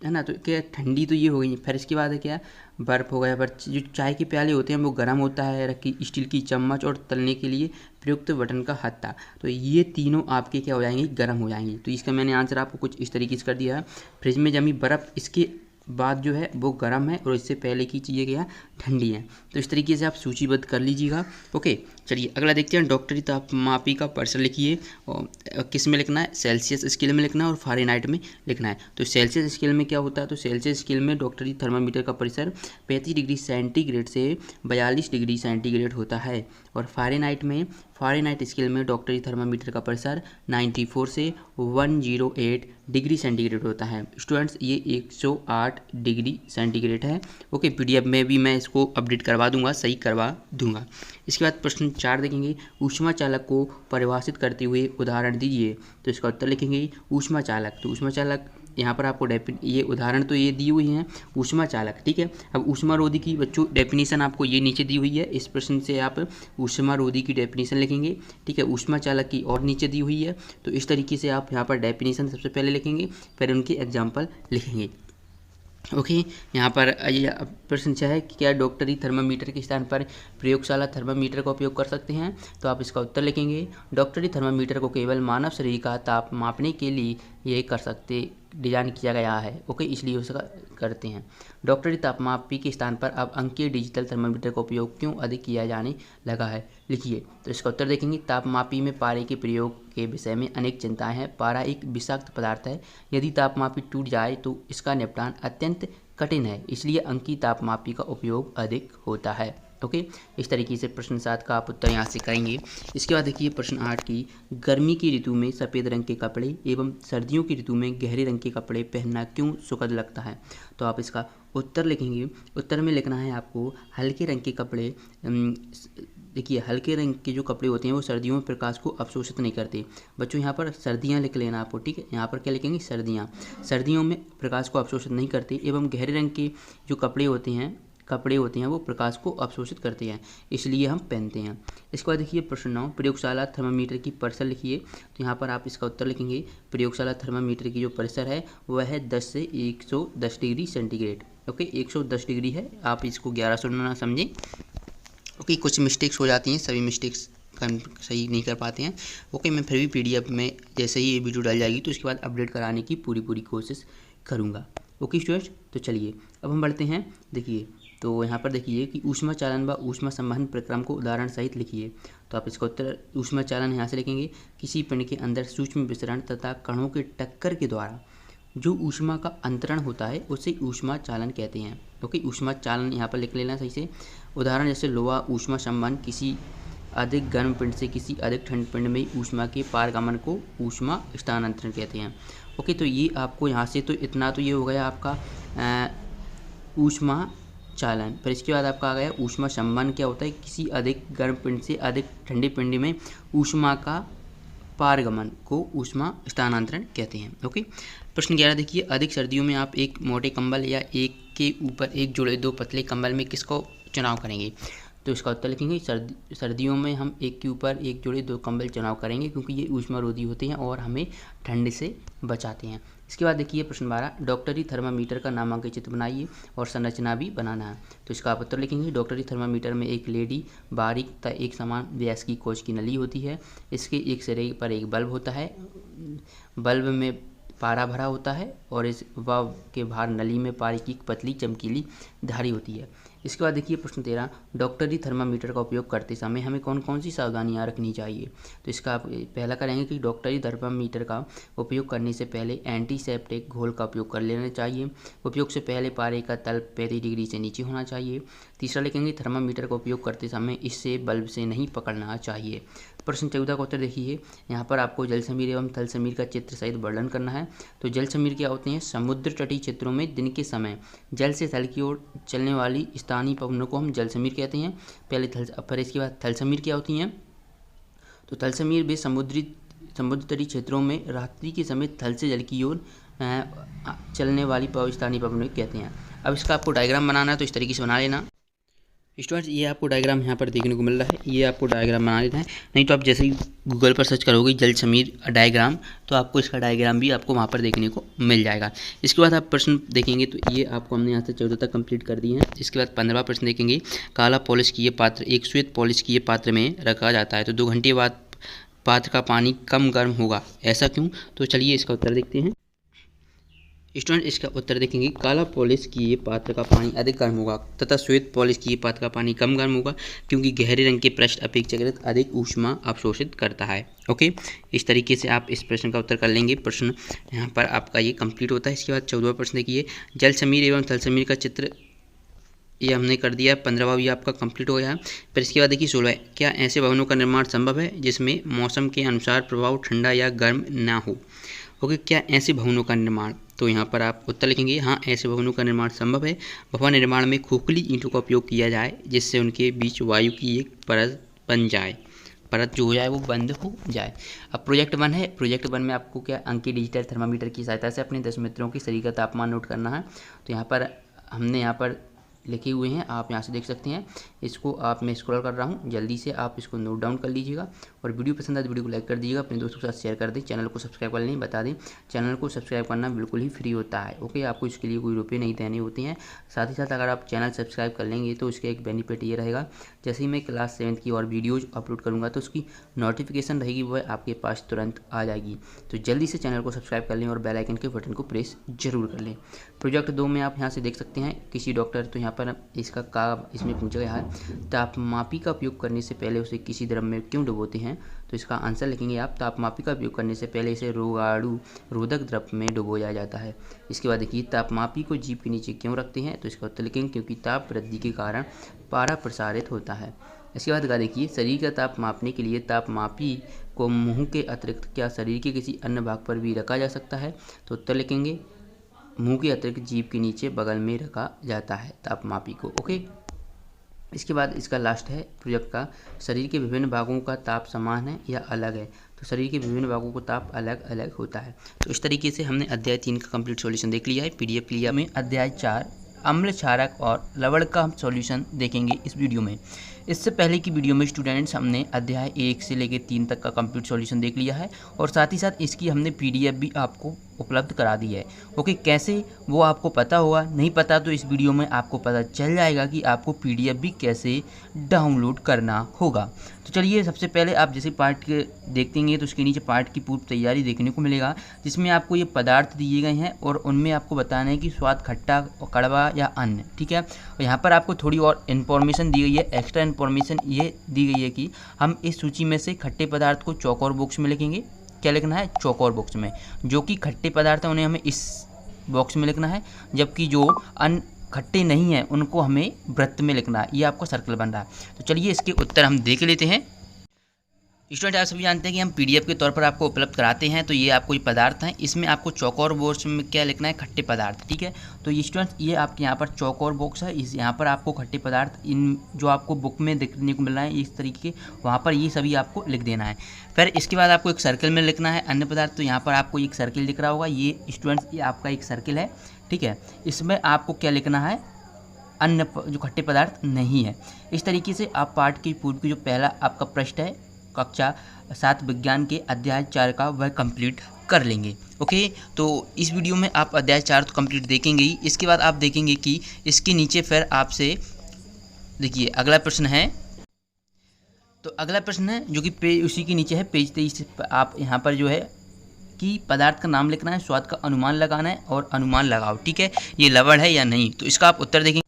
है ना। तो क्या ठंडी तो ये हो गई। फिर इसके बाद है क्या, बर्फ़ हो गया। पर जो चाय के प्याले होते हैं वो गर्म होता है, रखी स्टील की चम्मच और तलने के लिए प्रयुक्त बटन का हत्था। तो ये तीनों आपके क्या हो जाएंगे, गर्म हो जाएंगे। तो इसका मैंने आंसर आपको कुछ इस तरीके से कर दिया है। फ्रिज में जमी बर्फ़ इसके बाद जो है वो गर्म है और इससे पहले की चीज़ें क्या ठंडी है। तो इस तरीके से आप सूचीबद्ध कर लीजिएगा। ओके, चलिए अगला देखते हैं। डॉक्टरी तापमापी का परिसर लिखिए, और किस में लिखना है, सेल्सियस स्केल में लिखना है और फ़ारेनहाइट में लिखना है। तो सेल्सियस स्केल में क्या होता है, तो सेल्सियस स्केल में डॉक्टरी थर्मामीटर का परिसर 35 डिग्री सेंटीग्रेड से 42 डिग्री सेंटीग्रेड होता है। और फ़ारेनहाइट स्केल में डॉक्टरी थर्मामीटर का परिसर 94 से 108 डिग्री सेंटीग्रेड होता है। स्टूडेंट्स ये 108 डिग्री सेंटीग्रेड है। ओके, PDF में भी मैं इसको अपडेट करवा दूंगा, सही करवा दूंगा। इसके बाद प्रश्न 4 देखेंगे, ऊष्मा चालक को परिभाषित करते हुए उदाहरण दीजिए। तो इसका उत्तर लिखेंगे ऊष्मा चालक। तो ऊष्मा चालक यहाँ पर आपको ये उदाहरण तो ये दी हुई हैं ऊष्मा चालक, ठीक है। अब ऊष्मारोधी की बच्चों डेफिनेशन आपको ये नीचे दी हुई है। इस प्रश्न से आप ऊष्मारोधी की डेफिनेशन लिखेंगे, ठीक है। ऊष्मा चालक की और नीचे दी हुई है। तो इस तरीके से आप यहाँ पर डेफिनेशन सबसे पहले लिखेंगे, फिर उनके एग्जाम्पल लिखेंगे। ओके। यहाँ पर ये प्रश्न है कि क्या डॉक्टरी थर्मामीटर के स्थान पर प्रयोगशाला थर्मामीटर का उपयोग कर सकते हैं। तो आप इसका उत्तर लिखेंगे, डॉक्टरी थर्मामीटर को केवल मानव शरीर का ताप मापने के लिए ये कर सकते डिजाइन किया गया है। ओके, इसलिए उसका करते हैं। डॉक्टरी तापमापी के स्थान पर अब अंकीय डिजिटल थर्मामीटर का उपयोग क्यों अधिक किया जाने लगा है, लिखिए। तो इसका उत्तर देखेंगे, तापमापी में पारे के प्रयोग के विषय में अनेक चिंताएं हैं। पारा एक विषाक्त पदार्थ है, यदि तापमापी टूट जाए तो इसका निपटान अत्यंत कठिन है, इसलिए अंकीय तापमापी का उपयोग अधिक होता है। ओके, इस तरीके से प्रश्न 7 का आप उत्तर यहाँ से करेंगे। इसके बाद देखिए प्रश्न 8 की, गर्मी की ऋतु में सफ़ेद रंग के कपड़े एवं सर्दियों की ऋतु में गहरे रंग के कपड़े पहनना क्यों सुखद लगता है। तो आप इसका उत्तर लिखेंगे। उत्तर में लिखना है आपको, हल्के रंग के कपड़े, देखिए हल्के रंग के जो कपड़े होते हैं वो सर्दियों में प्रकाश को अवशोषित नहीं करते। बच्चों यहाँ पर सर्दियाँ लिख लेना आपको, ठीक है। यहाँ पर क्या लिखेंगे, सर्दियाँ, सर्दियों में प्रकाश को अवशोषित नहीं करते एवं गहरे रंग के जो कपड़े होते हैं वो प्रकाश को अवशोषित करते हैं, इसलिए हम पहनते हैं। इसके बाद देखिए प्रश्न 9, प्रयोगशाला थर्मामीटर की परिसर लिखिए। तो यहाँ पर आप इसका उत्तर लिखेंगे, प्रयोगशाला थर्मामीटर की जो परिसर है वह है 10 से 110 डिग्री सेंटीग्रेड। ओके, 110 डिग्री है, आप इसको 1100 ना समझें। ओके, कुछ मिस्टेक्स हो जाती हैं, सभी मिस्टेक्स सही नहीं कर पाते हैं। ओके, मैं फिर भी PDF में जैसे ही ये वीडियो डाल जाएगी तो उसके बाद अपडेट कराने की पूरी कोशिश करूँगा। ओके स्टूडेंट्स, तो चलिए अब हम बढ़ते हैं। देखिए तो यहाँ पर देखिए कि ऊष्मा चालन व ऊष्मा संवहन प्रक्रम को उदाहरण सहित लिखिए। तो आप इसका उत्तर ऊष्मा चालन यहाँ से लिखेंगे, किसी पिंड के अंदर सूक्ष्म विसरण तथा कणों के टक्कर के द्वारा जो ऊष्मा का अंतरण होता है उसे ऊष्मा चालन कहते हैं। ओके, ऊष्मा चालन यहाँ पर लिख लेना सही से। उदाहरण जैसे लोहा ऊष्मा संवहन, किसी अधिक गर्म पिंड से किसी अधिक ठंड पिंड में ऊष्मा के पारगमन को ऊष्मा स्थानांतरण कहते हैं। ओके, तो ये आपको यहाँ से तो इतना तो ये हो गया आपका ऊष्मा चालन। फिर इसके बाद आपका आ गया ऊष्मा संवहन। क्या होता है, किसी अधिक गर्म पिंड से अधिक ठंडे पिंड में ऊष्मा का पारगमन को ऊष्मा स्थानांतरण कहते हैं। ओके, प्रश्न 11 देखिए, अधिक सर्दियों में आप एक मोटे कंबल या एक के ऊपर एक जुड़े दो पतले कंबल में किसको चुनाव करेंगे। तो इसका उत्तर लिखेंगे, सर्दियों में हम एक के ऊपर एक जुड़े दो कंबल चुनाव करेंगे क्योंकि ये ऊष्मारोधी होते हैं और हमें ठंड से बचाते हैं। इसके बाद देखिए प्रश्न 12, डॉक्टरी थर्मामीटर का नामांकित चित्र बनाइए और संरचना भी बनाना है। तो इसका आप उत्तर लिखेंगे, डॉक्टरी थर्मामीटर में एक लेडी बारीक तथा एक समान व्यास की कोच की नली होती है। इसके एक सिरे पर एक बल्ब होता है, बल्ब में पारा भरा होता है और इस वाव के बाहर नली में पारे की पतली चमकीली धारी होती है। इसके बाद देखिए प्रश्न 13, डॉक्टरी थर्मामीटर का उपयोग करते समय हमें कौन कौन सी सावधानियां रखनी चाहिए। तो इसका आप पहला करेंगे कि डॉक्टरी थर्मामीटर का उपयोग करने से पहले एंटीसेप्टिक घोल का उपयोग कर लेना चाहिए। उपयोग से पहले पारे का तल 35 डिग्री से नीचे होना चाहिए। तीसरा लिखेंगे, थर्मामीटर का उपयोग करते समय इससे बल्ब से नहीं पकड़ना चाहिए। प्रश्न 14 का उत्तर देखिए, यहाँ पर आपको जल समीर एवं थल समीर का चित्र सहित वर्णन करना है। तो जल समीर क्या होते हैं, समुद्र तटीय क्षेत्रों में दिन के समय जल से थल की ओर चलने वाली स्थानीय पवनों को हम जल समीर कहते हैं। पहले फिर इसके बाद थल समीर क्या होती हैं। तो थल समीर वे समुद्र तटीय क्षेत्रों में रात्रि के समय थल से जल की ओर चलने वाली स्थानीय पवनों कहते हैं। अब इसका आपको डायग्राम बनाना है तो इस तरीके से बना लेना। स्टूडेंट्स, ये आपको डायग्राम यहाँ पर देखने को मिल रहा है, ये आपको डायग्राम बना लेना है। नहीं तो आप जैसे ही गूगल पर सर्च करोगे जल समीर डायग्राम तो आपको इसका डायग्राम भी आपको वहाँ पर देखने को मिल जाएगा। इसके बाद आप प्रश्न देखेंगे तो ये आपको हमने यहाँ से 14 तक कंप्लीट कर दिए हैं। इसके बाद 15वां प्रश्न देखेंगे, काला पॉलिश किए पात्र एक श्वेत पॉलिश किए पात्र में रखा जाता है तो 2 घंटे बाद पात्र का पानी कम गर्म होगा, ऐसा क्यों। तो चलिए इसका उत्तर देखते हैं। स्टूडेंट, इसका उत्तर देखेंगे, काला पॉलिश किए पात्र का पानी अधिक गर्म होगा तथा श्वेत पॉलिश किए पात्र का पानी कम गर्म होगा क्योंकि गहरे रंग के पृष्ठ अपेक्षाकृत अधिक ऊष्मा अवशोषित करता है। ओके, इस तरीके से आप इस प्रश्न का उत्तर कर लेंगे। प्रश्न यहाँ पर आपका ये कंप्लीट होता है। इसके बाद 14वां प्रश्न देखिए, जल समीर एवं थल समीर का चित्र ये हमने कर दिया। 15वां भी आपका कंप्लीट हो गया। फिर इसके बाद देखिए 16, क्या ऐसे भवनों का निर्माण संभव है जिसमें मौसम के अनुसार प्रभाव ठंडा या गर्म ना हो। ओके, क्या ऐसे भवनों का निर्माण। तो यहाँ पर आप उत्तर लिखेंगे, हाँ ऐसे भवनों का निर्माण संभव है। भवन निर्माण में खोखली ईंटों का उपयोग किया जाए जिससे उनके बीच वायु की एक परत बन जाए, परत जो हो जाए वो बंद हो जाए। अब प्रोजेक्ट 1 है। प्रोजेक्ट 1 में आपको क्या अंकीय डिजिटल थर्मामीटर की सहायता से अपने 10 मित्रों के शरीर का तापमान नोट करना है। तो यहाँ पर हमने लिखे हुए हैं, आप यहाँ से देख सकते हैं। इसको आप मैं स्क्रॉल कर रहा हूँ, जल्दी से आप इसको नोट डाउन कर लीजिएगा। और वीडियो पसंद आए तो वीडियो को लाइक कर दीजिएगा, अपने दोस्तों के साथ शेयर कर दें। चैनल को सब्सक्राइब कर लें, बता दें चैनल को सब्सक्राइब करना बिल्कुल ही फ्री होता है। ओके, आपको इसके लिए कोई रुपये नहीं देने होते हैं। साथ ही साथ अगर आप चैनल सब्सक्राइब कर लेंगे तो उसका एक बेनिफिट ये रहेगा, जैसे ही मैं क्लास 7 की और वीडियोज़ अपलोड करूँगा तो उसकी नोटिफिकेशन रहेगी, वह आपके पास तुरंत आ जाएगी। तो जल्दी से चैनल को सब्सक्राइब कर लें और बेल आइकन के बटन को प्रेस जरूर कर लें। प्रोजेक्ट 2 में आप यहाँ से देख सकते हैं, किसी डॉक्टर, तो यहाँ पर इसमें पूछा गया है तापमापी का उपयोग करने से पहले उसे किसी द्रव में क्यों डुबोते हैं। तो इसका आंसर लिखेंगे आप, तापमापी का उपयोग करने से पहले इसे रोगाणु रोधक द्रव में डुबोया जाता है। इसके बाद देखिए, तापमापी को जीभ के नीचे क्यों रखते हैं। तो इसका उत्तर लिखेंगे क्योंकि ताप वृद्धि के कारण पारा प्रसारित होता है। इसके बाद देखिए, शरीर का ताप मापने के लिए तापमापी को मुंह के अतिरिक्त क्या शरीर के किसी अन्य भाग पर भी रखा जा सकता है। तो उत्तर लिखेंगे मुंह के अतिरिक्त जीभ के नीचे बगल में रखा जाता है तापमापी को। ओके, इसके बाद इसका लास्ट है प्रोजेक्ट का, शरीर के विभिन्न भागों का ताप समान है या अलग है। तो शरीर के विभिन्न भागों को ताप अलग अलग होता है। तो इस तरीके से हमने अध्याय 3 का कंप्लीट सॉल्यूशन देख लिया है। पीडीएफ लिया में अध्याय 4 अम्ल क्षारक और लवण का हम सॉल्यूशन देखेंगे इस वीडियो में। इससे पहले की वीडियो में स्टूडेंट्स हमने अध्याय 1 से लेकर 3 तक का कंप्लीट सॉल्यूशन देख लिया है और साथ ही साथ इसकी हमने पीडीएफ भी आपको उपलब्ध करा दी है। ओके, कैसे वो आपको पता होगा, नहीं पता तो इस वीडियो में आपको पता चल जाएगा कि आपको पीडीएफ भी कैसे डाउनलोड करना होगा। तो चलिए, सबसे पहले आप जैसे पार्ट के देखेंगे तो उसके नीचे पार्ट की पूर्व तैयारी देखने को मिलेगा, जिसमें आपको ये पदार्थ दिए गए हैं और उनमें आपको बताना है कि स्वाद खट्टा, कड़वा या अन्य। ठीक है, और यहाँ पर आपको थोड़ी और इन्फॉर्मेशन दी गई है, एक्स्ट्रा इन्फॉर्मेशन ये दी गई है कि हम इस सूची में से खट्टे पदार्थ को चौकोर बॉक्स में लिखेंगे। क्या लिखना है? चौकोर बॉक्स में। जो कि खट्टे पदार्थ हैं उन्हें हमें इस बॉक्स में लिखना है, जबकि जो अन खट्टे नहीं हैं उनको हमें वृत्त में लिखना है। ये आपका सर्कल बन रहा है। तो चलिए इसके उत्तर हम देख लेते हैं। स्टूडेंट, आप सभी जानते हैं कि हम पीडीएफ के तौर पर आपको उपलब्ध कराते हैं। तो ये आपको ये पदार्थ हैं, इसमें आपको चौकोर बॉक्स में क्या लिखना है? खट्टे पदार्थ। ठीक है, तो ये स्टूडेंट्स ये आपके यहाँ पर चौकोर बॉक्स है, इस यहाँ पर आपको खट्टे पदार्थ इन जो आपको बुक में देखने को मिल रहा है इस तरीके के, वहाँ पर ये सभी आपको लिख देना है। फिर इसके बाद आपको एक सर्कल में लिखना है अन्य पदार्थ। तो यहाँ पर आपको एक सर्किल दिख रहा होगा, ये स्टूडेंट्स ये आपका एक सर्किल है। ठीक है, इसमें आपको क्या लिखना है? अन्य जो खट्टे पदार्थ नहीं है। इस तरीके से आप पाठ के पूर्व की जो पहला आपका प्रश्न है कक्षा 7 विज्ञान के अध्याय 4 का, वह कंप्लीट कर लेंगे। ओके, तो इस वीडियो में आप अध्याय 4 तो कंप्लीट देखेंगे ही। इसके बाद आप देखेंगे कि इसके नीचे फिर आपसे देखिए अगला प्रश्न है। तो अगला प्रश्न है जो कि पेज उसी के नीचे है, पेज 23। आप यहाँ पर जो है कि पदार्थ का नाम लिखना है, स्वाद का अनुमान लगाना है और अनुमान लगाओ। ठीक है, ये लवण है या नहीं। तो इसका आप उत्तर देखेंगे।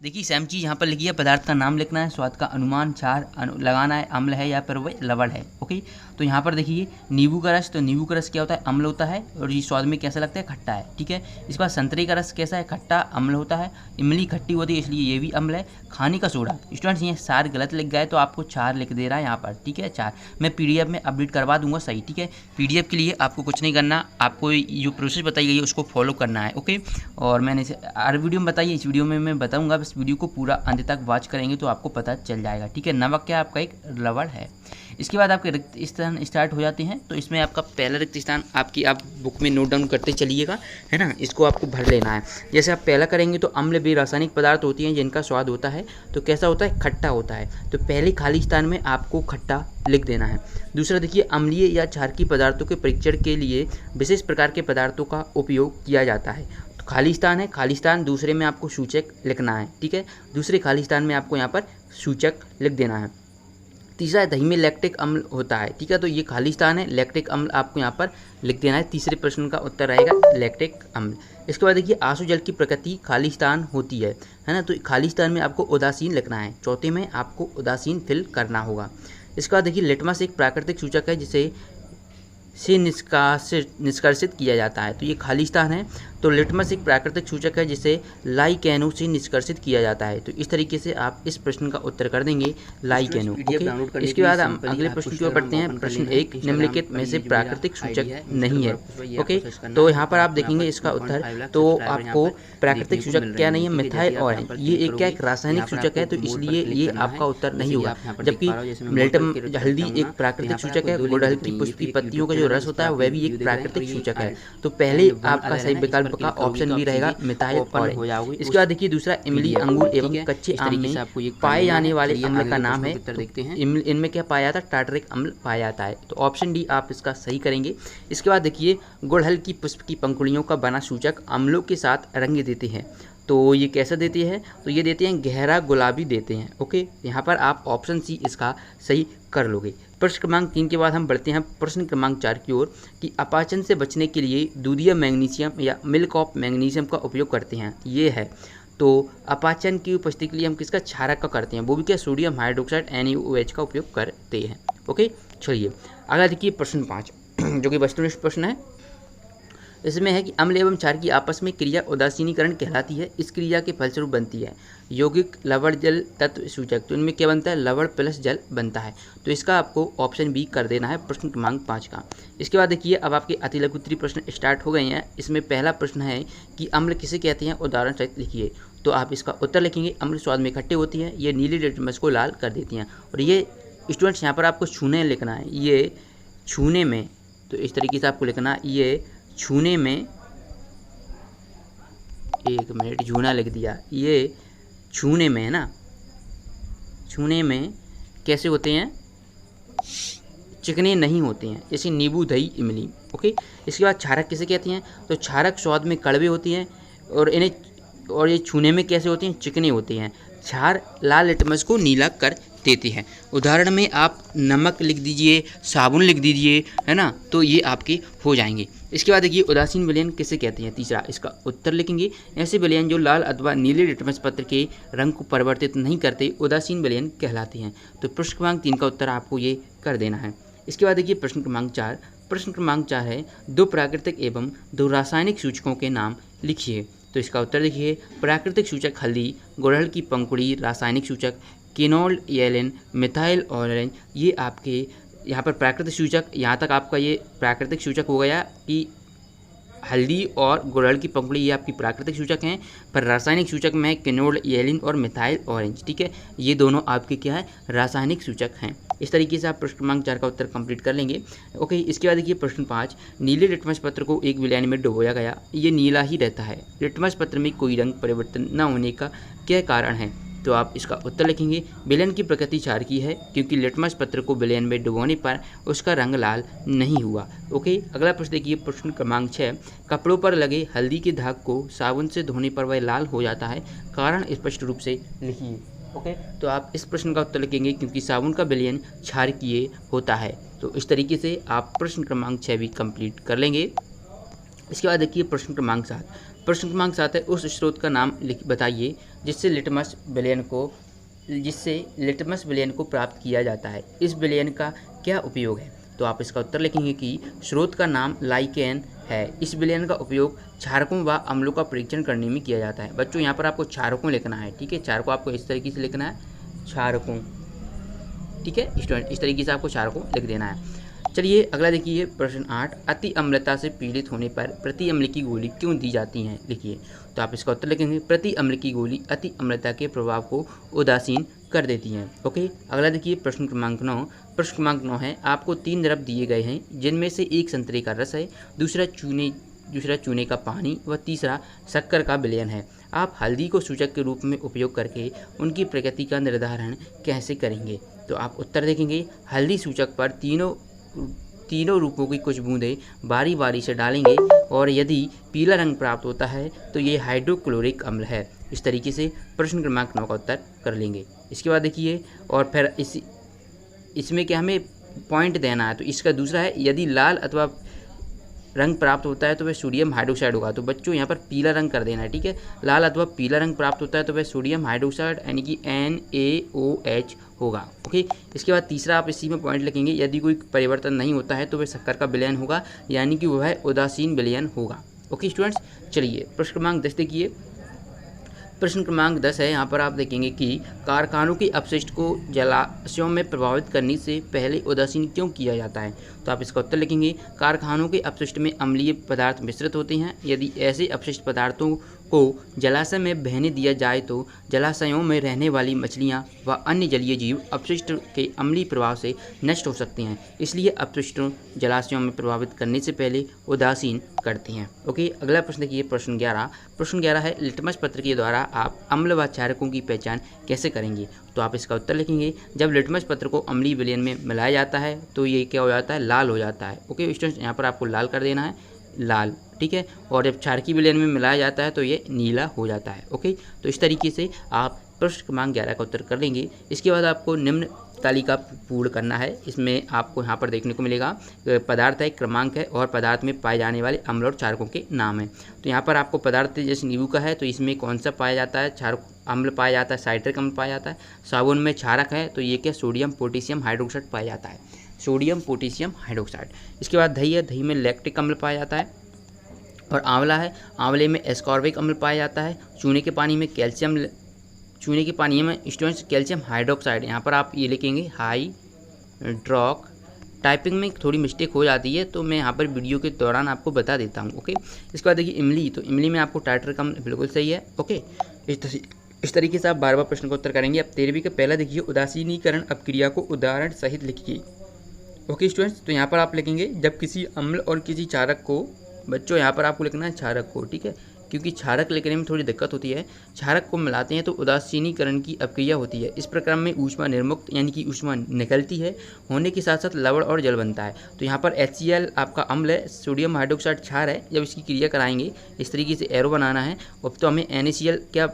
देखिए सेम चीज़ यहाँ पर लिखी है, पदार्थ का नाम लिखना है, स्वाद का अनुमान क्षार लगाना है, अम्ल है या फिर वह लवण है। ओके, तो यहाँ पर देखिए नींबू का रस, तो नींबू का रस क्या होता है? अम्ल होता है और ये स्वाद में कैसा लगता है? खट्टा है। ठीक है, इसके बाद संतरे का रस कैसा है? खट्टा, अम्ल होता है। इमली खट्टी होती है इसलिए ये भी अम्ल है। खाने का सोडा, स्टूडेंट्स ये सार गलत लिख गए तो आपको 4 लिख दे रहा है यहाँ पर। ठीक है, 4 मैं पीडीएफ में अपडेट करवा दूंगा सही। ठीक है, पीडीएफ के लिए आपको कुछ नहीं करना, आपको जो प्रोसेस बताई गई है उसको फॉलो करना है। ओके, और मैंने इसे हर वीडियो में बताइए, इस वीडियो में मैं बताऊँगा, बस वीडियो को पूरा अंत तक वॉच करेंगे तो आपको पता चल जाएगा। ठीक है, नमक क्या आपका एक लवण है। इसके बाद आपके रिक्त स्थान स्टार्ट हो जाते हैं। तो इसमें आपका पहला रिक्त स्थान आपकी आप बुक में नोट डाउन करते चलिएगा, है ना। इसको आपको भर लेना है। जैसे आप पहला करेंगे तो अम्ल भी रासायनिक पदार्थ होती हैं जिनका स्वाद होता है, तो कैसा होता है? खट्टा होता है। तो पहले खाली स्थान में आपको खट्टा लिख देना है। दूसरा देखिए, अम्लीय या क्षारकीय पदार्थों के परीक्षण के लिए विशेष प्रकार के पदार्थों का उपयोग किया जाता है। तो खाली स्थान है, खाली स्थान दूसरे में आपको सूचक लिखना है। ठीक है, दूसरे खाली स्थान में आपको यहाँ पर सूचक लिख देना है। तीसरा, दही में लैक्टिक अम्ल होता है। ठीक है, तो ये खाली स्थान है, लैक्टिक अम्ल आपको यहाँ पर लिख देना है। तीसरे प्रश्न का उत्तर रहेगा लैक्टिक अम्ल। इसके बाद देखिए, आंसू जल की प्रकृति खाली स्थान होती है ना, तो खाली स्थान में आपको उदासीन लिखना है। चौथे में आपको उदासीन फिल करना होगा। इसके बाद देखिए, लिटमस एक प्राकृतिक सूचक है जिसे निष्कर्षित किया जाता है। तो ये खाली स्थान है, तो लिटमस एक प्राकृतिक सूचक है जिसे लाइकेनो से निष्कर्षित किया जाता है। तो इस तरीके से आप इस प्रश्न का उत्तर कर देंगे लाइकेनो। ओके, इसके बाद हम अगले प्रश्न की ओर बढ़ते हैं। प्रश्न 1, निम्नलिखित में से प्राकृतिक सूचक नहीं है। ओके, तो यहाँ पर आप देखेंगे इसका उत्तर, तो आपको प्राकृतिक सूचक क्या नहीं है? मिथाइल ऑरेंज, ये एक क्या एक रासायनिक सूचक है, तो इसलिए ये आपका उत्तर नहीं होगा। जबकि हल्दी एक प्राकृतिक सूचक है, गुड़हल की पुष्प की पत्तियों का जो रस होता है वह भी एक प्राकृतिक सूचक है। तो पहले आपका सही विकल्प पक्का ऑप्शन बी रहेगा मिथाइल ऑरेंज। इसके बाद देखिए दूसरा इमली अंगूर एवं कच्चे आम में पाए जाने वाले अम्ल का नाम है। देखते हैं इनमें क्या पाया जाता है, टार्टरिक अम्ल पाया जाता है। तो ऑप्शन डी आप इसका सही करेंगे। इसके बाद देखिए गुड़हल की पुष्प की पंखुड़ियों का बना सूचक अम्लों के साथ रंग देते हैं। तो ये कैसा देते हैं, तो ये देते हैं गहरा गुलाबी देते हैं। ओके, यहाँ पर आप ऑप्शन सी इसका सही कर लोगे। प्रश्न क्रमांक 3 के बाद हम बढ़ते हैं प्रश्न क्रमांक 4 की ओर कि अपाचन से बचने के लिए दूधिया मैग्नीशियम या मिल्क ऑफ मैग्नीशियम का उपयोग करते हैं। ये है तो अपाचन की उपस्थिति के लिए हम किसका, क्षारक का करते हैं, वो भी क्या, सोडियम हाइड्रोक्साइड NaOH का उपयोग करते हैं। ओके, चलिए अगला देखिए प्रश्न 5 जो कि वस्तुनिष्ठ प्रश्न है। इसमें है कि अम्ल एवं क्षार की आपस में क्रिया उदासीनीकरण कहलाती है। इस क्रिया के फलस्वरूप बनती है यौगिक लवण जल तत्व सूचक। तो इनमें क्या बनता है, लवण प्लस जल बनता है। तो इसका आपको ऑप्शन बी कर देना है प्रश्न क्रमांक 5 का। इसके बाद देखिए अब आपके अति लघु उत्तरीय प्रश्न स्टार्ट हो गए हैं। इसमें पहला प्रश्न है कि अम्ल किसे कहते हैं, उदाहरण सहित लिखिए। तो आप इसका उत्तर लिखेंगे, अम्ल स्वाद में इकट्ठे होती है, ये नीली लिटमस को लाल कर देती हैं। और ये स्टूडेंट्स यहाँ पर आपको छूने लिखना है, ये छूने में, तो इस तरीके से आपको लिखना है, ये छूने में, एक मिनट झूना लिख दिया, ये छूने में है ना, छूने में कैसे होते हैं, चिकने नहीं होते हैं, जैसे नींबू दही इमली। ओके, इसके बाद क्षारक किसे कहते हैं, तो क्षारक स्वाद में कड़वे होते हैं और ये छूने में कैसे होते हैं, चिकने होते हैं। क्षार लाल लिटमस को नीला कर देते हैं। उदाहरण में आप नमक लिख दीजिए, साबुन लिख दीजिए, है ना, तो ये आपके हो जाएंगे। इसके बाद देखिए उदासीन विलयन किसे कहते हैं, तीसरा इसका उत्तर लिखेंगे। ऐसे विलयन जो लाल अथवा नीले लिटमस पत्र के रंग को परिवर्तित नहीं करते उदासीन विलयन कहलाते हैं। तो प्रश्न क्रमांक 3 का उत्तर आपको ये कर देना है। इसके बाद देखिए प्रश्न क्रमांक 4। प्रश्न क्रमांक 4 है दो प्राकृतिक एवं दो रासायनिक सूचकों के नाम लिखिए। तो इसका उत्तर देखिए, प्राकृतिक सूचक हल्दी, गुड़हल की पंखुड़ी, रासायनिक सूचक केनोल येलिन, मिथाइल ऑरेंज। ये आपके यहाँ पर प्राकृतिक सूचक, यहाँ तक आपका ये प्राकृतिक सूचक हो गया कि हल्दी और गुड़हल की पंखुड़ी, ये आपकी प्राकृतिक सूचक हैं। पर रासायनिक सूचक में है केनोल येलिन और मिथाइल ऑरेंज। ठीक है, ये दोनों आपके क्या है, रासायनिक सूचक हैं। इस तरीके से आप प्रश्न क्रमांक 4 का उत्तर कंप्लीट कर लेंगे। ओके, इसके बाद देखिए प्रश्न 5। नीले लिटमस पत्र को एक विलयन में डुबोया गया, ये नीला ही रहता है। लिटमस पत्र में कोई रंग परिवर्तन न होने का क्या कारण है, तो आप इसका उत्तर लिखेंगे। विलयन की प्रकृति क्षार की है, क्योंकि लिटमस पत्र को विलयन में डुबोने पर उसका रंग लाल नहीं हुआ। ओके, अगला प्रश्न देखिए प्रश्न क्रमांक 6। कपड़ों पर लगे हल्दी के दाग को साबुन से धोने पर वह लाल हो जाता है, कारण स्पष्ट रूप से लिखिए। ओके, तो आप इस प्रश्न का उत्तर लिखेंगे, क्योंकि साबुन का विलयन क्षारकीय होता है। तो इस तरीके से आप प्रश्न क्रमांक 6 भी कंप्लीट कर लेंगे। इसके बाद देखिए प्रश्न क्रमांक 7। प्रश्न क्रमांक 7 है उस स्रोत का नाम बताइए जिससे लिटमस विलयन को प्राप्त किया जाता है। इस विलयन का क्या उपयोग है, तो आप इसका उत्तर लिखेंगे कि स्रोत का नाम लाइकेन है। इस विलयन का उपयोग क्षारकों व अम्लों का परीक्षण करने में किया जाता है। बच्चों यहाँ पर आपको क्षारकों लिखना है। ठीक है, क्षारकों आपको इस तरीके से लिखना है, क्षारकों। ठीक है स्टूडेंट, इस तरीके से आपको क्षारकों लिख देना है। चलिए अगला देखिए प्रश्न 8। अति अम्लता से पीड़ित होने पर प्रति अम्ल की गोली क्यों दी जाती है, लिखिए। तो आप इसका उत्तर लिखेंगे, प्रति अम्ल की गोली अति अम्लता के प्रभाव को उदासीन कर देती हैं। ओके, अगला देखिए प्रश्न क्रमांक 9। प्रश्न क्रमांक 9 है आपको 3 द्रव दिए गए हैं, जिनमें से एक संतरे का रस है, दूसरा चूने का पानी व तीसरा शक्कर का विलयन है। आप हल्दी को सूचक के रूप में उपयोग करके उनकी प्रकृति का निर्धारण कैसे करेंगे, तो आप उत्तर देखेंगे। हल्दी सूचक पर तीनों रूपों की कुछ बूंदें बारी बारी से डालेंगे और यदि पीला रंग प्राप्त होता है तो ये हाइड्रोक्लोरिक अम्ल है। इस तरीके से प्रश्न क्रमांक 9 का उत्तर कर लेंगे। इसके बाद देखिए, और फिर इसमें क्या हमें पॉइंट देना है, तो इसका दूसरा है यदि लाल अथवा रंग प्राप्त होता है तो वह सोडियम हाइड्रोक्साइड होगा। तो बच्चों यहाँ पर पीला रंग कर देना है। ठीक है, लाल अथवा पीला रंग प्राप्त होता है तो वह सोडियम हाइड्रोक्साइड यानी कि NaOH होगा। ओके, इसके बाद तीसरा आप इसी में पॉइंट लिखेंगे, यदि कोई परिवर्तन नहीं होता है तो वह शक्कर का विलयन होगा, यानी कि वह उदासीन विलयन होगा। ओके स्टूडेंट्स, चलिए प्रश्न क्रमांक 10 देखिए। प्रश्न क्रमांक 10 है, यहाँ पर आप देखेंगे कि कारखानों के अपशिष्ट को जलाशयों में प्रभावित करने से पहले उदासीन क्यों किया जाता है, तो आप इसका उत्तर लिखेंगे। कारखानों के अपशिष्ट में अम्लीय पदार्थ मिश्रित होते हैं। यदि ऐसे अपशिष्ट पदार्थों को जलाशय में बहने दिया जाए तो जलाशयों में रहने वाली मछलियां व अन्य जलीय जीव अपशिष्ट के अम्लीय प्रभाव से नष्ट हो सकते हैं, इसलिए अपशिष्टों जलाशयों में प्रभावित करने से पहले उदासीन करते हैं। ओके, अगला प्रश्न देखिए, प्रश्न 11। प्रश्न 11 है, लिटमस पत्र के द्वारा आप अम्ल व क्षारकों की पहचान कैसे करेंगे? तो आप इसका उत्तर लिखेंगे, जब लिटमस पत्र को अम्लीय विलयन में मिलाया जाता है तो ये क्या हो जाता है, लाल हो जाता है। ओके स्टूडेंट्स, यहाँ पर आपको लाल कर देना है, लाल, ठीक है। और जब क्षारकीय विलयन में मिलाया जाता है तो ये नीला हो जाता है। ओके, तो इस तरीके से आप प्रश्न क्रमांक 11 का उत्तर कर लेंगे। इसके बाद आपको निम्न तालिका पूर्ण करना है। इसमें आपको यहाँ पर देखने को मिलेगा पदार्थ है, क्रमांक है और पदार्थ में पाए जाने वाले अम्ल और क्षारकों के नाम है। तो यहाँ पर आपको पदार्थ जैसे नींबू का है तो इसमें कौन सा पाया जाता है, क्षारक अम्ल पाया जाता है, साइट्रिक अम्ल पाया जाता है। साबुन में क्षारक है तो ये क्या, सोडियम पोटेशियम हाइड्रोक्साइड पाया जाता है, सोडियम पोटेशियम हाइड्रोक्साइड। इसके बाद दही है, दही में लैक्टिक अम्ल पाया जाता है। और आंवला है, आंवले में एस्कॉर्बिक अम्ल पाया जाता है। चूने के पानी में स्टूडेंट्स कैल्शियम हाइड्रोक्साइड, यहाँ पर आप ये लिखेंगे हाइड्रोक। टाइपिंग में थोड़ी मिस्टेक हो जाती है तो मैं यहाँ पर वीडियो के दौरान आपको बता देता हूँ। ओके, इसके बाद देखिए इमली, तो इमली में आपको टार्टरिक अम्ल बिल्कुल सही है। ओके, इस तरीके से आप बार बार प्रश्न का उत्तर करेंगे। अब 13वीं का पहला देखिए, उदासीनीकरण अपक्रिया को उदाहरण सहित लिखिए। ओके स्टूडेंट्स, तो यहाँ पर आप लिखेंगे जब किसी अम्ल और किसी क्षारक को, बच्चों यहाँ पर आपको लिखना है क्षारक को, ठीक है, क्योंकि क्षारक लिखने में थोड़ी दिक्कत होती है। क्षारक को मिलाते हैं तो उदासीनीकरण की अपक्रिया होती है। इस प्रक्रिया में ऊष्मा निर्मुक्त यानी कि ऊष्मा निकलती है, होने के साथ साथ लवण और जल बनता है। तो यहाँ पर HCl आपका अम्ल है, सोडियम हाइड्रोक्साइड क्षार है। जब इसकी क्रिया कराएंगे इस तरीके से एरो बनाना है और तो हमें NaCl क्या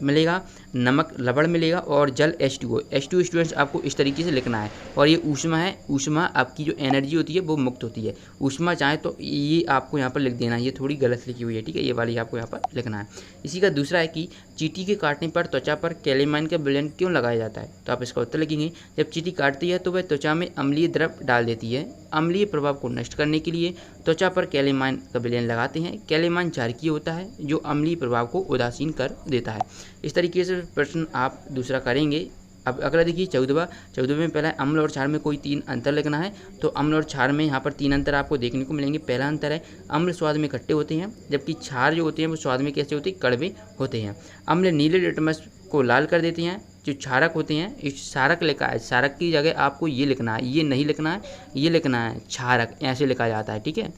मिलेगा, नमक लवण मिलेगा और जल H2O स्टूडेंट्स आपको इस तरीके से लिखना है। और ये ऊष्मा है, ऊष्मा आपकी जो एनर्जी होती है वो मुक्त होती है। ऊष्मा चाहे तो ये आपको यहाँ पर लिख देना है, ये थोड़ी गलत लिखी हुई है, ठीक है, ये वाली आपको यहाँ पर लिखना है। इसी का दूसरा है कि चींटी के काटने पर त्वचा पर कैलेमाइन का विलयन क्यों लगाया जाता है? तो आप इसका उत्तर लिखेंगे, जब चींटी काटती है तो वह त्वचा में अम्लीय द्रव डाल देती है। अम्लीय प्रभाव को नष्ट करने के लिए त्वचा पर कैलेमाइन का विलयन लगाते हैं। कैलेमाइन क्षारकीय होता है जो अम्लीय प्रभाव को उदासीन कर देता है। इस तरीके से प्रश्न आप दूसरा करेंगे। अब अगला देखिए 14वें में पहला अम्ल और क्षार में कोई 3 अंतर लिखना है। तो अम्ल और क्षार में यहाँ पर 3 अंतर आपको देखने को मिलेंगे। पहला अंतर है, अम्ल स्वाद में खट्टे होते हैं जबकि क्षार जो होते हैं वो स्वाद में कैसे होते हैं, कड़वे होते हैं। अम्ल नीले लिटमस को लाल कर देते हैं। जो क्षारक होते हैं, इस क्षारक लिखा है, क्षारक की जगह आपको ये लिखना है, ये नहीं लिखना है, ये लिखना है क्षारक, ऐसे लिखा जाता है, ठीक है।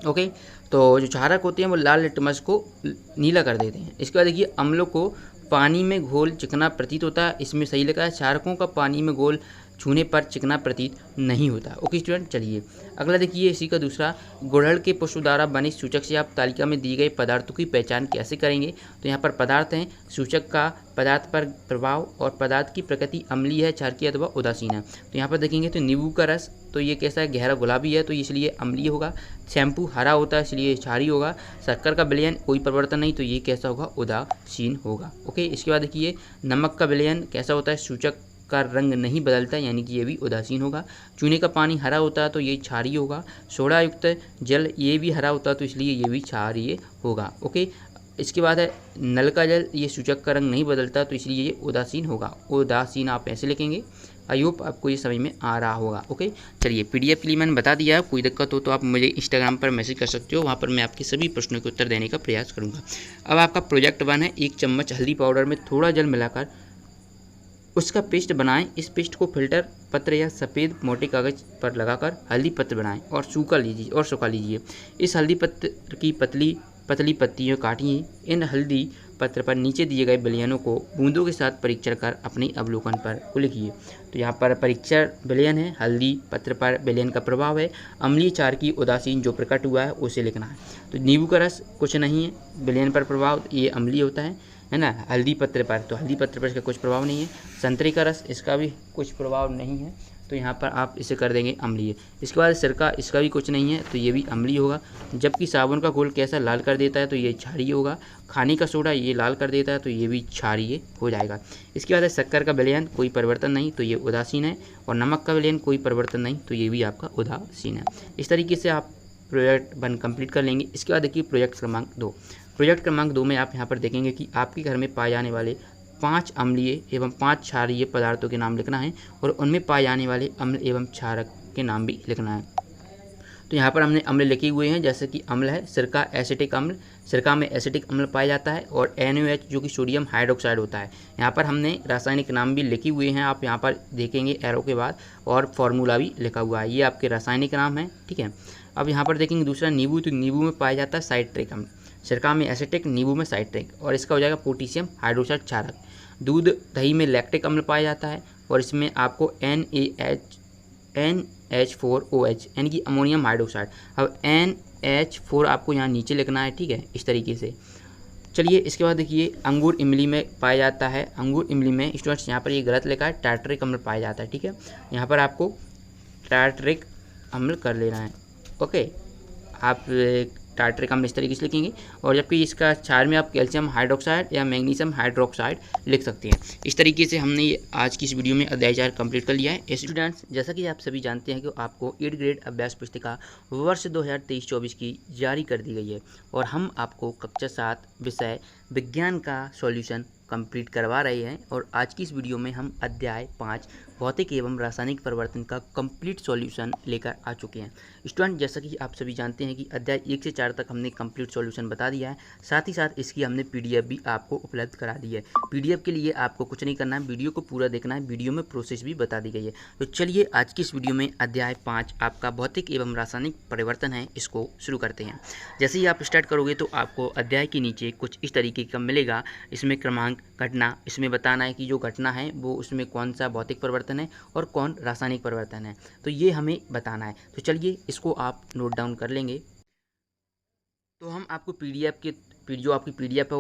ओके, तो जो क्षारक होते हैं वो लाल लिटमस को नीला कर देते हैं। इसके बाद देखिए अम्लों को पानी में घोल चिकना प्रतीत होता है, इसमें सही लिखा है। क्षारकों का पानी में घोल छूने पर चिकना प्रतीत नहीं होता। ओके स्टूडेंट, चलिए अगला देखिए, इसी का दूसरा, गुड़हल के पुष्प द्वारा बने सूचक से आप तालिका में दिए गए पदार्थों की पहचान कैसे करेंगे? तो यहाँ पर पदार्थ हैं, सूचक का पदार्थ पर प्रभाव और पदार्थ की प्रकृति अम्लीय है, क्षारकीय अथवा उदासीन है। तो यहाँ पर देखेंगे तो नींबू का रस, तो ये कैसा है, गहरा गुलाबी है तो इसलिए अम्लीय होगा। शैम्पू हरा होता है इसलिए क्षारीय होगा। शक्कर का विलयन कोई परिवर्तन नहीं तो ये कैसा होगा, उदासीन होगा। ओके, इसके बाद देखिए नमक का विलयन कैसा होता है, सूचक का रंग नहीं बदलता यानी कि ये भी उदासीन होगा। चूने का पानी हरा होता है तो ये क्षारीय होगा। सोडा युक्त जल ये भी हरा होता है तो इसलिए ये भी क्षारीय होगा। ओके, इसके बाद है नल का जल, ये सूचक का रंग नहीं बदलता तो इसलिए ये उदासीन होगा। उदासीन आप ऐसे लिखेंगे। आई होप आपको ये समझ में आ रहा होगा। ओके, चलिए PDF के लिए मैंने बता दिया है। कोई दिक्कत हो तो आप मुझे इंस्टाग्राम पर मैसेज कर सकते हो, वहाँ पर मैं आपके सभी प्रश्नों के उत्तर देने का प्रयास करूँगा। अब आपका प्रोजेक्ट 1 है, 1 चम्मच हल्दी पाउडर में थोड़ा जल मिलाकर उसका पेस्ट बनाएं। इस पेस्ट को फिल्टर पत्र या सफ़ेद मोटे कागज़ पर लगाकर हल्दी पत्र बनाएं और सुखा लीजिए। इस हल्दी पत्र की पतली पत्तियां काटिए। इन हल्दी पत्र पर नीचे दिए गए विलयनों को बूंदों के साथ परीक्षण कर अपने अवलोकन पर लिखिए। तो यहाँ पर परीक्षण विलयन है, हल्दी पत्र पर विलयन का प्रभाव है, अम्लीय क्षारकीय उदासीन जो प्रकट हुआ है उसे लिखना है। तो नींबू का रस कुछ नहीं है, विलयन पर प्रभाव ये अम्लीय होता है ना। हल्दी पत्र पर, तो हल्दी पत्र पर इसका कुछ प्रभाव नहीं है। संतरे का रस, इसका भी कुछ प्रभाव नहीं है तो यहाँ पर आप इसे कर देंगे अम्लीय। इसके बाद सिरका, इसका भी कुछ नहीं है तो ये भी अम्लीय होगा। जबकि साबुन का घोल कैसा लाल कर देता है तो ये क्षारीय होगा। खाने का सोडा ये लाल कर देता है तो ये भी क्षारीय हो जाएगा। इसके बाद है शक्कर का विलयन कोई परिवर्तन नहीं तो ये उदासीन है। और नमक का विलयन कोई परिवर्तन नहीं तो ये भी आपका उदासीन है। इस तरीके से आप प्रोजेक्ट 1 कंप्लीट कर लेंगे। इसके बाद देखिए प्रोजेक्ट क्रमांक 2। प्रोजेक्ट क्रमांक 2 में आप यहाँ पर देखेंगे कि आपके घर में पाए जाने वाले 5 अम्लीय एवं 5 क्षारीय पदार्थों के नाम लिखना है और उनमें पाए जाने वाले अम्ल एवं क्षारक के नाम भी लिखना है। तो यहाँ पर हमने अम्ल लिखे हुए हैं, जैसे कि अम्ल है सिरका एसिटिक अम्ल, सिरका में एसिटिक अम्ल पाया जाता है, और NaOH जो कि सोडियम हाइड्रोक्साइड होता है। यहाँ पर हमने रासायनिक नाम भी लिखे हुए हैं, आप यहाँ पर देखेंगे एरो के बाद, और फार्मूला भी लिखा हुआ है, ये आपके रासायनिक नाम है, ठीक है। अब यहाँ पर देखेंगे दूसरा नींबू, तो नींबू में पाया जाता है साइट्रिक अम्ल, सिरका में एसिटिक, नींबू में साइट्रिक, और इसका हो जाएगा पोटेशियम हाइड्रोक्साइड क्षारक। दूध दही में लैक्टिक अम्ल पाया जाता है, और इसमें आपको NH4OH यानी कि अमोनियम हाइड्रोक्साइड। अब NH4 आपको यहाँ नीचे लिखना है, ठीक है, इस तरीके से। चलिए इसके बाद देखिए अंगूर इमली में पाया जाता है, अंगूर इमली में स्टूडेंट्स यहाँ पर ये गलत लिखा है, टार्टरिक अम्ल पाया जाता है, ठीक है। यहाँ पर आपको टार्टरिक अम्ल कर लेना है, ओके। आप टार्टरिक अम्ल इस तरीके से लिखेंगे, और जबकि इसका क्षार में आप कैल्शियम हाइड्रोक्साइड या मैग्नीशियम हाइड्रोक्साइड लिख सकते हैं। इस तरीके से हमने आज की इस वीडियो में अध्याय 4 कंप्लीट कर लिया है। स्टूडेंट्स, जैसा कि आप सभी जानते हैं कि आपको 8th ग्रेड अभ्यास पुस्तिका वर्ष 2023-24 की जारी कर दी गई है, और हम आपको कक्षा 7 विषय विज्ञान का सॉल्यूशन कंप्लीट करवा रहे हैं। और आज की इस वीडियो में हम अध्याय 5 भौतिक एवं रासायनिक परिवर्तन का कंप्लीट सॉल्यूशन लेकर आ चुके हैं। स्टूडेंट, जैसा कि आप सभी जानते हैं कि अध्याय 1 से 4 तक हमने कंप्लीट सॉल्यूशन बता दिया है, साथ ही साथ इसकी हमने PDF भी आपको उपलब्ध करा दी है। PDF के लिए आपको कुछ नहीं करना है, वीडियो को पूरा देखना है, वीडियो में प्रोसेस भी बता दी गई है। तो चलिए आज की इस वीडियो में अध्याय 5 आपका भौतिक एवं रासायनिक परिवर्तन है, इसको शुरू करते हैं। जैसे ही आप स्टार्ट करोगे तो आपको अध्याय के नीचे कुछ इस तरीके का मिलेगा, इसमें क्रमांक, घटना, इसमें बताना है कि जो घटना है वो उसमें कौन सा भौतिक परिवर्तन है और कौन रासायनिक परिवर्तन है, तो ये हमें बताना है। तो चलिए इसको आप नोट डाउन कर लेंगे। तो हम आपको PDF के जो आपकी PDF है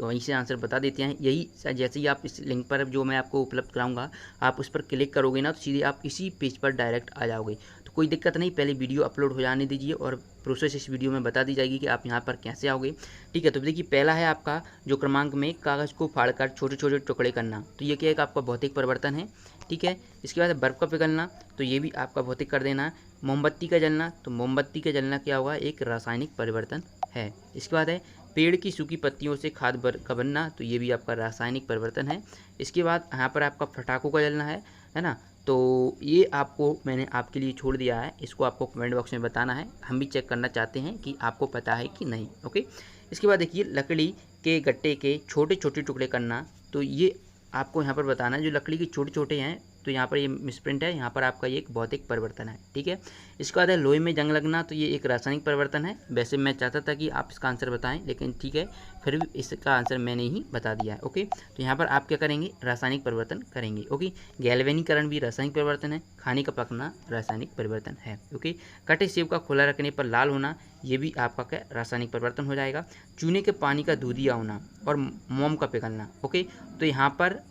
वहीं से आंसर बता देते हैं। यही जैसे ही आप इस लिंक पर जो मैं आपको उपलब्ध कराऊंगा आप उस पर क्लिक करोगे ना, तो सीधे आप इसी पेज पर डायरेक्ट आ जाओगे। तो कोई दिक्कत नहीं, पहले वीडियो अपलोड हो जाने दीजिए और प्रोसेस इस वीडियो में बता दी जाएगी कि आप यहाँ पर कैसे आओगे, ठीक है। तो देखिए पहला है आपका जो क्रमांक में कागज़ को फाड़कर छोटे छोटे टुकड़े करना, तो ये क्या है, आपका भौतिक परिवर्तन है, ठीक है। इसके बाद बर्फ़ का पिघलना, तो ये भी आपका भौतिक कर देना है। मोमबत्ती का जलना, तो मोमबत्ती का जलना क्या होगा, एक रासायनिक परिवर्तन है। इसके बाद है पेड़ की सूखी पत्तियों से खाद का बनना, तो ये भी आपका रासायनिक परिवर्तन है। इसके बाद यहाँ पर आपका पटाखों का जलना है ना, तो ये आपको मैंने आपके लिए छोड़ दिया है, इसको आपको कमेंट बॉक्स में बताना है, हम भी चेक करना चाहते हैं कि आपको पता है कि नहीं, ओके। इसके बाद देखिए लकड़ी के गट्टे के छोटे छोटे टुकड़े करना, तो ये आपको यहाँ पर बताना है, जो लकड़ी के छोटे छोटे हैं, तो यहाँ पर ये मिसप्रिंट है, यहाँ पर आपका ये एक भौतिक परिवर्तन है, ठीक है। इसके बाद है लोहे में जंग लगना, तो ये एक रासायनिक परिवर्तन है। वैसे मैं चाहता था कि आप इसका आंसर बताएं, लेकिन ठीक है, फिर भी इसका आंसर मैंने ही बता दिया है, ओके। तो यहाँ पर आप क्या करेंगे, रासायनिक परिवर्तन करेंगे, ओके। गैल्वेनीकरण भी रासायनिक परिवर्तन है। खाने का पकना रासायनिक परिवर्तन है, ओके। कटे सेब का खुला रखने पर लाल होना, ये भी आपका क्या रासायनिक परिवर्तन हो जाएगा। चूने के पानी का दूधिया होना और मोम का पिघलना, ओके। तो यहाँ पर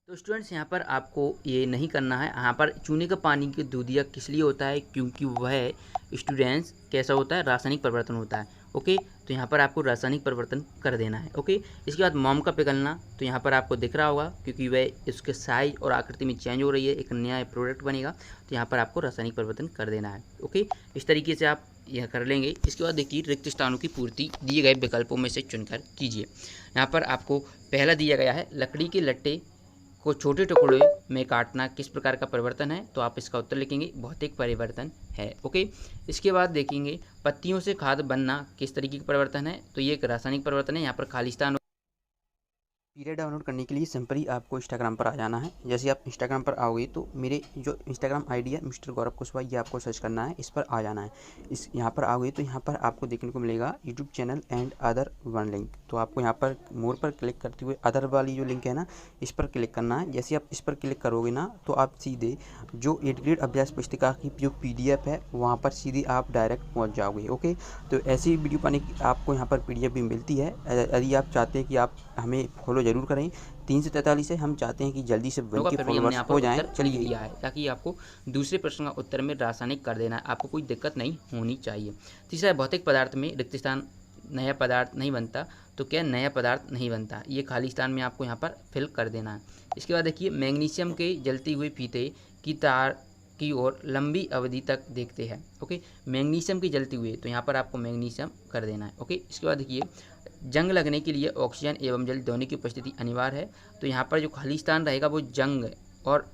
तो स्टूडेंट्स यहाँ पर आपको ये नहीं करना है। यहाँ पर चूने का पानी के दूधिया किस लिए होता है, क्योंकि वह स्टूडेंट्स कैसा होता है, रासायनिक परिवर्तन होता है, ओके। तो यहाँ पर आपको रासायनिक परिवर्तन कर देना है, ओके। इसके बाद मोम का पिघलना, तो यहाँ पर आपको दिख रहा होगा क्योंकि वह उसके साइज और आकृति में चेंज हो रही है, एक नया प्रोडक्ट बनेगा, तो यहाँ पर आपको रासायनिक परिवर्तन कर देना है, ओके। इस तरीके से आप यह कर लेंगे। इसके बाद देखिए रिक्त स्थानों की पूर्ति दिए गए विकल्पों में से चुनकर कीजिए। यहाँ पर आपको पहला दिया गया है लकड़ी के लट्टे को छोटे टुकड़े में काटना किस प्रकार का परिवर्तन है, तो आप इसका उत्तर लिखेंगे भौतिक परिवर्तन है, ओके। इसके बाद देखेंगे पत्तियों से खाद बनना किस तरीके का परिवर्तन है, तो ये एक रासायनिक परिवर्तन है। यहाँ पर खालिस्तान PDF डाउनलोड करने के लिए सिंपली आपको इंस्टाग्राम पर आ जाना है। जैसे आप इंस्टाग्राम पर आओगे तो मेरे जो इंस्टाग्राम ID है मिस्टर गौरव कुशवाहा, ये आपको सर्च करना है, इस पर आ जाना है। इस यहाँ पर आओगे तो यहाँ पर आपको देखने को मिलेगा YouTube channel and other one link, तो आपको यहाँ पर मोर पर क्लिक करते हुए अदर वाली जो लिंक है ना, इस पर क्लिक करना है। जैसे आप इस पर क्लिक करोगे ना, तो आप सीधे जो 8th ग्रेड अभ्यास पुस्तिका की जो PDF है वहाँ पर सीधे आप डायरेक्ट पहुँच जाओगे, ओके। तो ऐसी वीडियो पाने की आपको यहाँ पर PDF भी मिलती है। यदि आप चाहते हैं कि आप हमें फॉलो जरूर करें, 3 से 43 है, हम चाहते हैं कि जल्दी से 1 के फॉलोअर्स हो जाएं। चलिए दिया है ताकि आपको दूसरे प्रश्न का उत्तर में रासायनिक कर देना है, आपको कोई दिक्कत नहीं होनी चाहिए। तीसरा है भौतिक पदार्थ में रिक्त स्थान नया पदार्थ नहीं बनता, तो क्या नया पदार्थ नहीं बनता, ये खाली स्थान में आपको यहाँ पर फिल कर देना है। इसके बाद देखिए मैग्नीशियम के जलते हुए फीते की तार की ओर लंबी अवधि तक देखते हैं, ओके। मैग्नीशियम की जलती हुई, तो यहाँ पर आपको मैग्नीशियम कर देना है, ओके। इसके बाद देखिए जंग लगने के लिए ऑक्सीजन एवं जल दोनों की उपस्थिति अनिवार्य है, तो यहाँ पर जो खाली स्थान रहेगा वो जंग और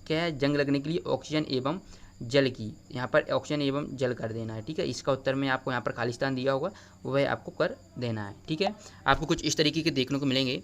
क्या है, जंग लगने के लिए ऑक्सीजन एवं जल की, यहाँ पर ऑक्सीजन एवं जल कर देना है। ठीक है, इसका उत्तर में आपको यहाँ पर खालिस्तान दिया होगा, वह आपको कर देना है। ठीक है, आपको कुछ इस तरीके के देखने को मिलेंगे।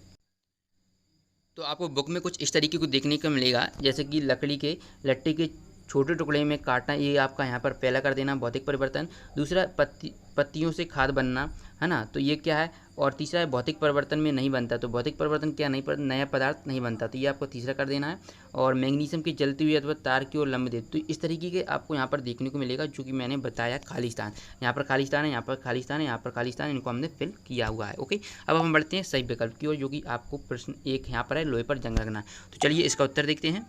तो आपको बुक में कुछ इस तरीके को देखने को मिलेगा, जैसे कि लकड़ी के लट्टे के छोटे टुकड़े में काटना, ये आपका यहाँ पर पहला कर देना भौतिक परिवर्तन। दूसरा पत्तियों से खाद बनना, है ना, तो ये क्या है। और तीसरा है भौतिक परिवर्तन में नहीं बनता, तो भौतिक परिवर्तन क्या नहीं, नया पदार्थ नहीं बनता, तो ये आपको तीसरा कर देना है। और मैग्नीशियम की जलती हुई अथवा तार की ओर लंब दे, तो इस तरीके के आपको यहाँ पर देखने को मिलेगा, जो कि मैंने बताया खालिस्तान। यहाँ पर खालिस्तान है, यहाँ पर खालिस्तान है, यहाँ पर खालिस्तान, इनको हमने फिल किया हुआ है। ओके, अब हम बढ़ते हैं सही विकल्प की ओर, जो कि आपको प्रश्न एक यहाँ पर है, लोहे पर जंग लगना। तो चलिए इसका उत्तर देखते हैं।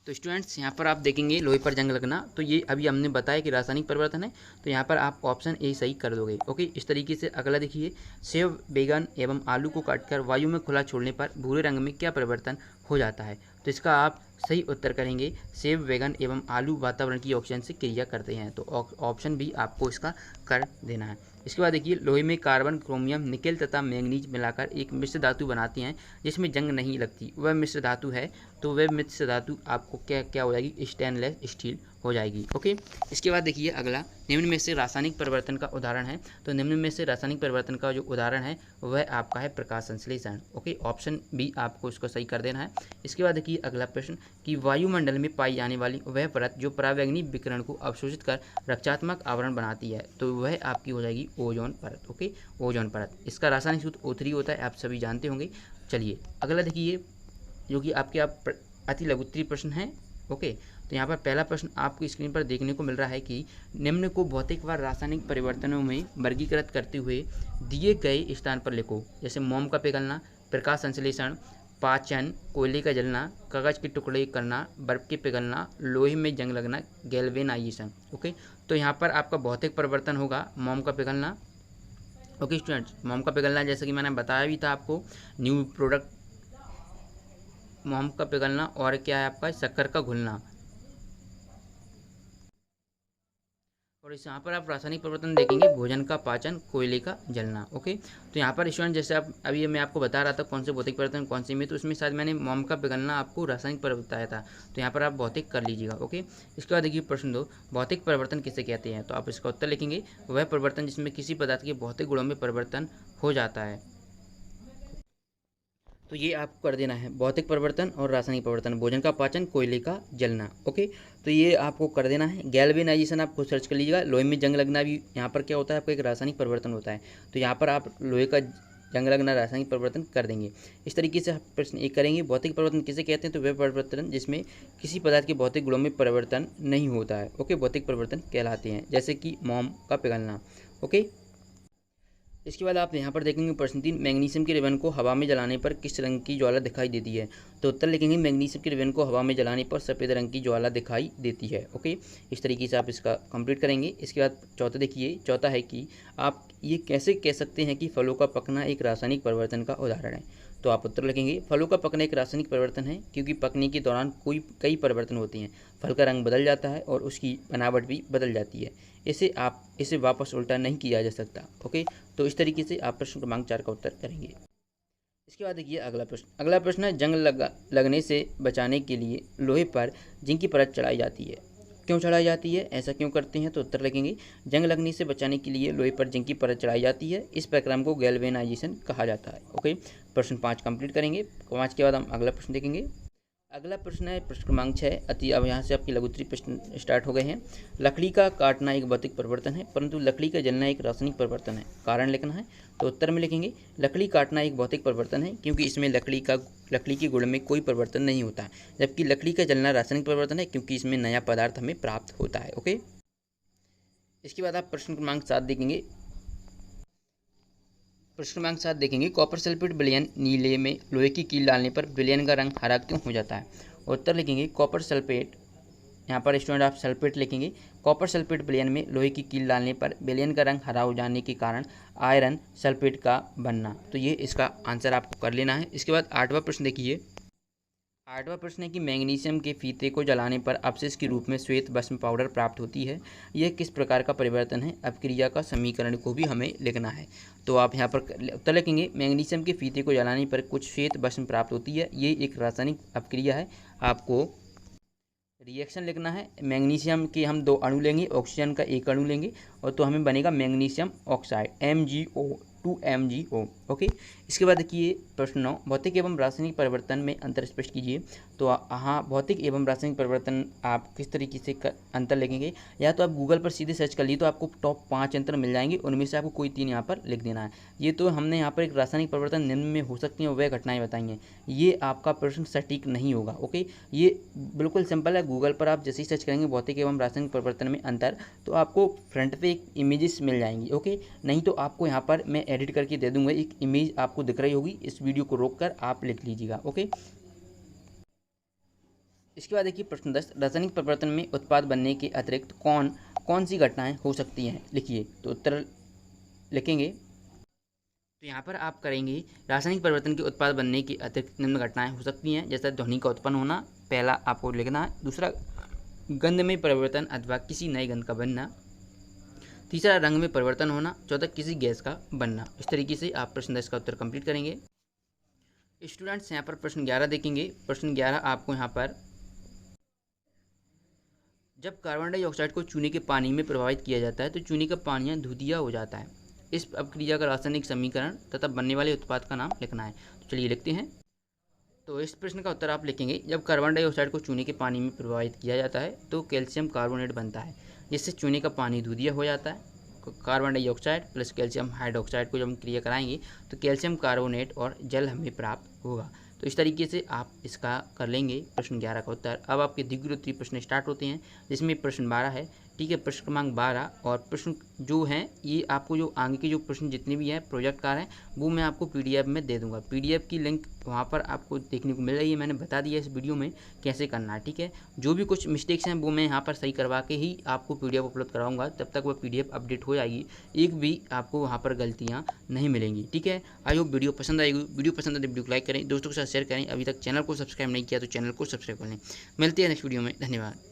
तो स्टूडेंट्स यहाँ पर आप देखेंगे लोहे पर जंग लगना, तो ये अभी हमने बताया कि रासायनिक परिवर्तन है, तो यहाँ पर आप ऑप्शन ए सही कर दोगे। ओके, इस तरीके से अगला देखिए, सेब, बैगन एवं आलू को काटकर वायु में खुला छोड़ने पर भूरे रंग में क्या परिवर्तन हो जाता है। तो इसका आप सही उत्तर करेंगे, सेब, बैगन एवं आलू वातावरण की ऑक्सीजन से क्रिया करते हैं, तो ऑप्शन भी आपको इसका कर देना है। इसके बाद देखिए, लोहे में कार्बन, क्रोमियम, निकेल तथा मैंगनीज मिलाकर एक मिश्र धातु बनाती हैं जिसमें जंग नहीं लगती, वह मिश्र धातु है, तो वह मिश्र धातु आपको क्या हो जाएगी, स्टेनलेस स्टील हो जाएगी। ओके, इसके बाद देखिए अगला, निम्न में से रासायनिक परिवर्तन का उदाहरण है, तो निम्न में से रासायनिक परिवर्तन का जो उदाहरण है वह आपका है प्रकाश संश्लेषण। ओके, ऑप्शन बी आपको इसको सही कर देना है। इसके बाद देखिए अगला प्रश्न, कि वायुमंडल में पाई जाने वाली वह परत जो परावैंगनी विकिरण को अवशोषित कर रक्षात्मक आवरण बनाती है, तो वह आपकी हो जाएगी ओजोन परत। ओके, ओजोन परत, इसका रासायनिक सूत्र O3 होता है, आप सभी जानते होंगे। चलिए अगला देखिए, जो कि आपके अति लघुत्तरीय प्रश्न है। ओके, तो यहाँ पर पहला प्रश्न आपको स्क्रीन पर देखने को मिल रहा है कि निम्न को भौतिक व रासायनिक परिवर्तनों में वर्गीकृत करते हुए दिए गए स्थान पर लिखो, जैसे मोम का पिघलना, प्रकाश संश्लेषण, पाचन, कोयले का जलना, कागज के टुकड़े करना, बर्फ के पिघलना, लोहे में जंग लगना, गैल्वेनाइजेशन। ओके, तो यहाँ पर आपका भौतिक परिवर्तन होगा मोम का पिघलना। ओके स्टूडेंट्स, मोम का पिघलना जैसे कि मैंने बताया भी था आपको, न्यू प्रोडक्ट मोम का पिघलना, और क्या है आपका शक्कर का घुलना। और इस यहाँ पर आप रासायनिक परिवर्तन देखेंगे, भोजन का पाचन, कोयले का जलना। ओके, तो यहाँ पर स्टूडेंट जैसे आप अभी मैं आपको बता रहा था कौन से भौतिक परिवर्तन कौन से में, तो उसमें शायद मैंने मोम का पिघलना आपको रासायनिक परिवर्तन बताया था, तो यहाँ पर आप भौतिक कर लीजिएगा। ओके, इसके बाद देखिए प्रश्न 2, भौतिक परिवर्तन किसे कहते हैं, तो आप इसका उत्तर लिखेंगे, वह परिवर्तन जिसमें किसी पदार्थ के भौतिक गुणों में परिवर्तन हो जाता है। तो ये आपको कर देना है, भौतिक परिवर्तन और रासायनिक परिवर्तन, भोजन का पाचन, कोयले का जलना। ओके, तो ये आपको कर देना है। गैल्वेनाइजेशन आपको सर्च कर लीजिएगा, लोहे में जंग लगना भी यहाँ पर क्या होता है, आपका एक रासायनिक परिवर्तन होता है, तो यहाँ पर आप लोहे का जंग लगना रासायनिक परिवर्तन कर देंगे। इस तरीके से आप प्रश्न एक करेंगे, भौतिक परिवर्तन किसे कहते हैं, तो वह परिवर्तन जिसमें किसी पदार्थ के भौतिक गुणों में परिवर्तन नहीं होता है। ओके, भौतिक परिवर्तन कहलाते हैं, जैसे कि मोम का पिघलना। ओके, इसके बाद आप यहाँ पर देखेंगे प्रश्न 3, मैग्नीशियम के रिबन को हवा में जलाने पर किस रंग की ज्वाला दिखाई देती है, तो उत्तर लिखेंगे, मैग्नीशियम के रिबन को हवा में जलाने पर सफ़ेद रंग की ज्वाला दिखाई देती है। ओके, इस तरीके से आप इसका कंप्लीट करेंगे। इसके बाद चौथा देखिए, चौथा है कि आप ये कैसे कह सकते हैं कि फलों का पकना एक रासायनिक परिवर्तन का उदाहरण है, तो आप उत्तर लिखेंगे, फलों का पकना एक रासायनिक परिवर्तन है क्योंकि पकने के दौरान कई परिवर्तन होते हैं, फल का रंग बदल जाता है और उसकी बनावट भी बदल जाती है, इसे वापस उल्टा नहीं किया जा सकता। ओके, तो इस तरीके से आप प्रश्न क्रमांक 4 का उत्तर करेंगे। इसके बाद देखिए अगला प्रश्न है, जंग लगने से बचाने के लिए लोहे पर जिंक की परत चढ़ाई जाती है, क्यों चढ़ाई जाती है, ऐसा क्यों करते हैं, तो उत्तर लिखेंगे, जंग लगने से बचाने के लिए लोहे पर जिंक की परत चढ़ाई जाती है, इस प्रक्रम को गैल्वेनाइजेशन कहा जाता है। ओके, प्रश्न 5 कंप्लीट करेंगे। 5 के बाद हम अगला प्रश्न देखेंगे। अगला प्रश्न है प्रश्न क्रमांक 6। अब यहाँ से आपकी लघुत्तरीय प्रश्न स्टार्ट हो गए हैं। लकड़ी का काटना एक भौतिक परिवर्तन है, परंतु लकड़ी का जलना एक रासायनिक परिवर्तन है, कारण लिखना है, तो उत्तर में लिखेंगे, लकड़ी काटना एक भौतिक परिवर्तन है क्योंकि इसमें लकड़ी के गुण में कोई परिवर्तन नहीं होता है, जबकि लकड़ी का जलना रासायनिक परिवर्तन है क्योंकि इसमें नया पदार्थ हमें प्राप्त होता है। ओके, इसके बाद आप प्रश्न क्रमांक 7 देखेंगे। प्रश्न क्रमांक 7 देखेंगे, कॉपर सल्फेट विलयन नीले में लोहे की कील डालने पर विलयन का रंग हरा क्यों हो जाता है, उत्तर लिखेंगे, कॉपर सल्फेट, यहाँ पर स्टूडेंट आप सल्फेट लिखेंगे, कॉपर सल्फेट विलयन में लोहे की कील डालने पर विलयन का रंग हरा हो जाने के कारण आयरन सल्फेट का बनना, तो ये इसका आंसर आपको कर लेना है। इसके बाद 8वां प्रश्न देखिए। 8वां प्रश्न है कि मैग्नीशियम के फीते को जलाने पर अपशिष्ट के रूप में श्वेत भस्म पाउडर प्राप्त होती है, यह किस प्रकार का परिवर्तन है, अपक्रिया का समीकरण को भी हमें लिखना है, तो आप यहाँ पर उत्तर लिखेंगे, मैग्नीशियम के फीते को जलाने पर कुछ श्वेत भस्म प्राप्त होती है, ये एक रासायनिक अपक्रिया है, आपको रिएक्शन लिखना है। मैग्नीशियम के हम 2 अणु लेंगे, ऑक्सीजन का 1 अणु लेंगे और तो हमें बनेगा magnesium oxide MgO 2MgO। Okay, इसके बाद देखिए प्रश्न 9, भौतिक एवं रासायनिक परिवर्तन में अंतर स्पष्ट कीजिए। तो हाँ, भौतिक एवं रासायनिक परिवर्तन आप किस तरीके से अंतर लिखेंगे, या तो आप गूगल पर सीधे सर्च कर लिए तो आपको टॉप 5 अंतर मिल जाएंगे, उनमें से आपको कोई 3 यहाँ पर लिख देना है। ये तो हमने यहाँ पर एक रासायनिक परिवर्तन निम्न में हो सकती हैं वह घटनाएं बताई हैं, ये आपका प्रश्न सटीक नहीं होगा। ओके, ये बिल्कुल सिंपल है। गूगल पर आप जैसे ही सर्च करेंगे भौतिक एवं रासायनिक परिवर्तन में अंतर, तो आपको फ्रंट पे एक इमेजेस मिल जाएंगी। ओके, नहीं तो आपको यहाँ पर मैं एडिट करके दे दूंगा, एक इमेज आपको दिख रही होगी, इस वीडियो को रोककर आप लिख लीजिएगा। ओके, इसके बाद देखिए प्रश्न 10, रासायनिक परिवर्तन में उत्पाद बनने के अतिरिक्त कौन कौन सी घटनाएं हो सकती हैं, लिखिए। तो उत्तर लिखेंगे, तो यहाँ पर आप करेंगे रासायनिक परिवर्तन के उत्पाद बनने की अतिरिक्त निम्न घटनाएं हो सकती हैं, जैसे ध्वनि का उत्पन्न होना, पहला आपको लिखना है। दूसरा, गंध में परिवर्तन अथवा किसी नए गंध का बनना। तीसरा, रंग में परिवर्तन होना। चौथा, किसी गैस का बनना। इस तरीके से आप प्रश्न 10 का उत्तर कंप्लीट करेंगे। स्टूडेंट्स यहाँ पर प्रश्न 11 देखेंगे। प्रश्न 11 आपको यहाँ पर, जब कार्बन डाइऑक्साइड को चूने के पानी में प्रभावित किया जाता है तो चूने का पानी दूधिया हो जाता है। इस अपक्रिया का रासायनिक समीकरण तथा बनने वाले उत्पाद का नाम लिखना है। तो चलिए लिखते हैं। तो इस प्रश्न का उत्तर आप लिखेंगे, जब कार्बन डाइऑक्साइड को चूने के पानी में प्रभावित किया जाता है तो कैल्शियम कार्बोनेट बनता है, जिससे चूने का पानी दूधिया हो जाता है। Carbon dioxide plus calcium hydroxide को जब हम क्रिया कराएंगे तो कैल्शियम कार्बोनेट और जल हमें प्राप्त होगा। तो इस तरीके से आप इसका कर लेंगे प्रश्न 11 का उत्तर। अब आपके द्विगुणितीय प्रश्न स्टार्ट होते हैं, जिसमें प्रश्न 12 है। ठीक है, प्रश्न क्रमांक 12 और प्रश्न जो हैं ये आपको जो आगे के जो प्रश्न जितने भी हैं प्रोजेक्ट कार हैं वो मैं आपको PDF में दे दूंगा। PDF की लिंक वहाँ पर आपको देखने को मिल रही है, मैंने बता दिया इस वीडियो में कैसे करना है। ठीक है, जो भी कुछ मिस्टेक्स हैं वो मैं यहाँ पर सही करवा के ही आपको PDF अपलोड कराऊंगा, तब तक वह PDF अपडेट हो जाएगी, एक भी आपको वहाँ पर गलतियाँ नहीं मिलेंगी। ठीक है, आई होप वीडियो पसंद आएगी। वीडियो पसंद आए तो वीडियो को लाइक करें, दोस्तों के साथ शेयर करें। अभी तक चैनल को सब्सक्राइब नहीं किया तो चैनल को सब्सक्राइब कर लें। मिलते हैं नेक्स्ट वीडियो में, धन्यवाद।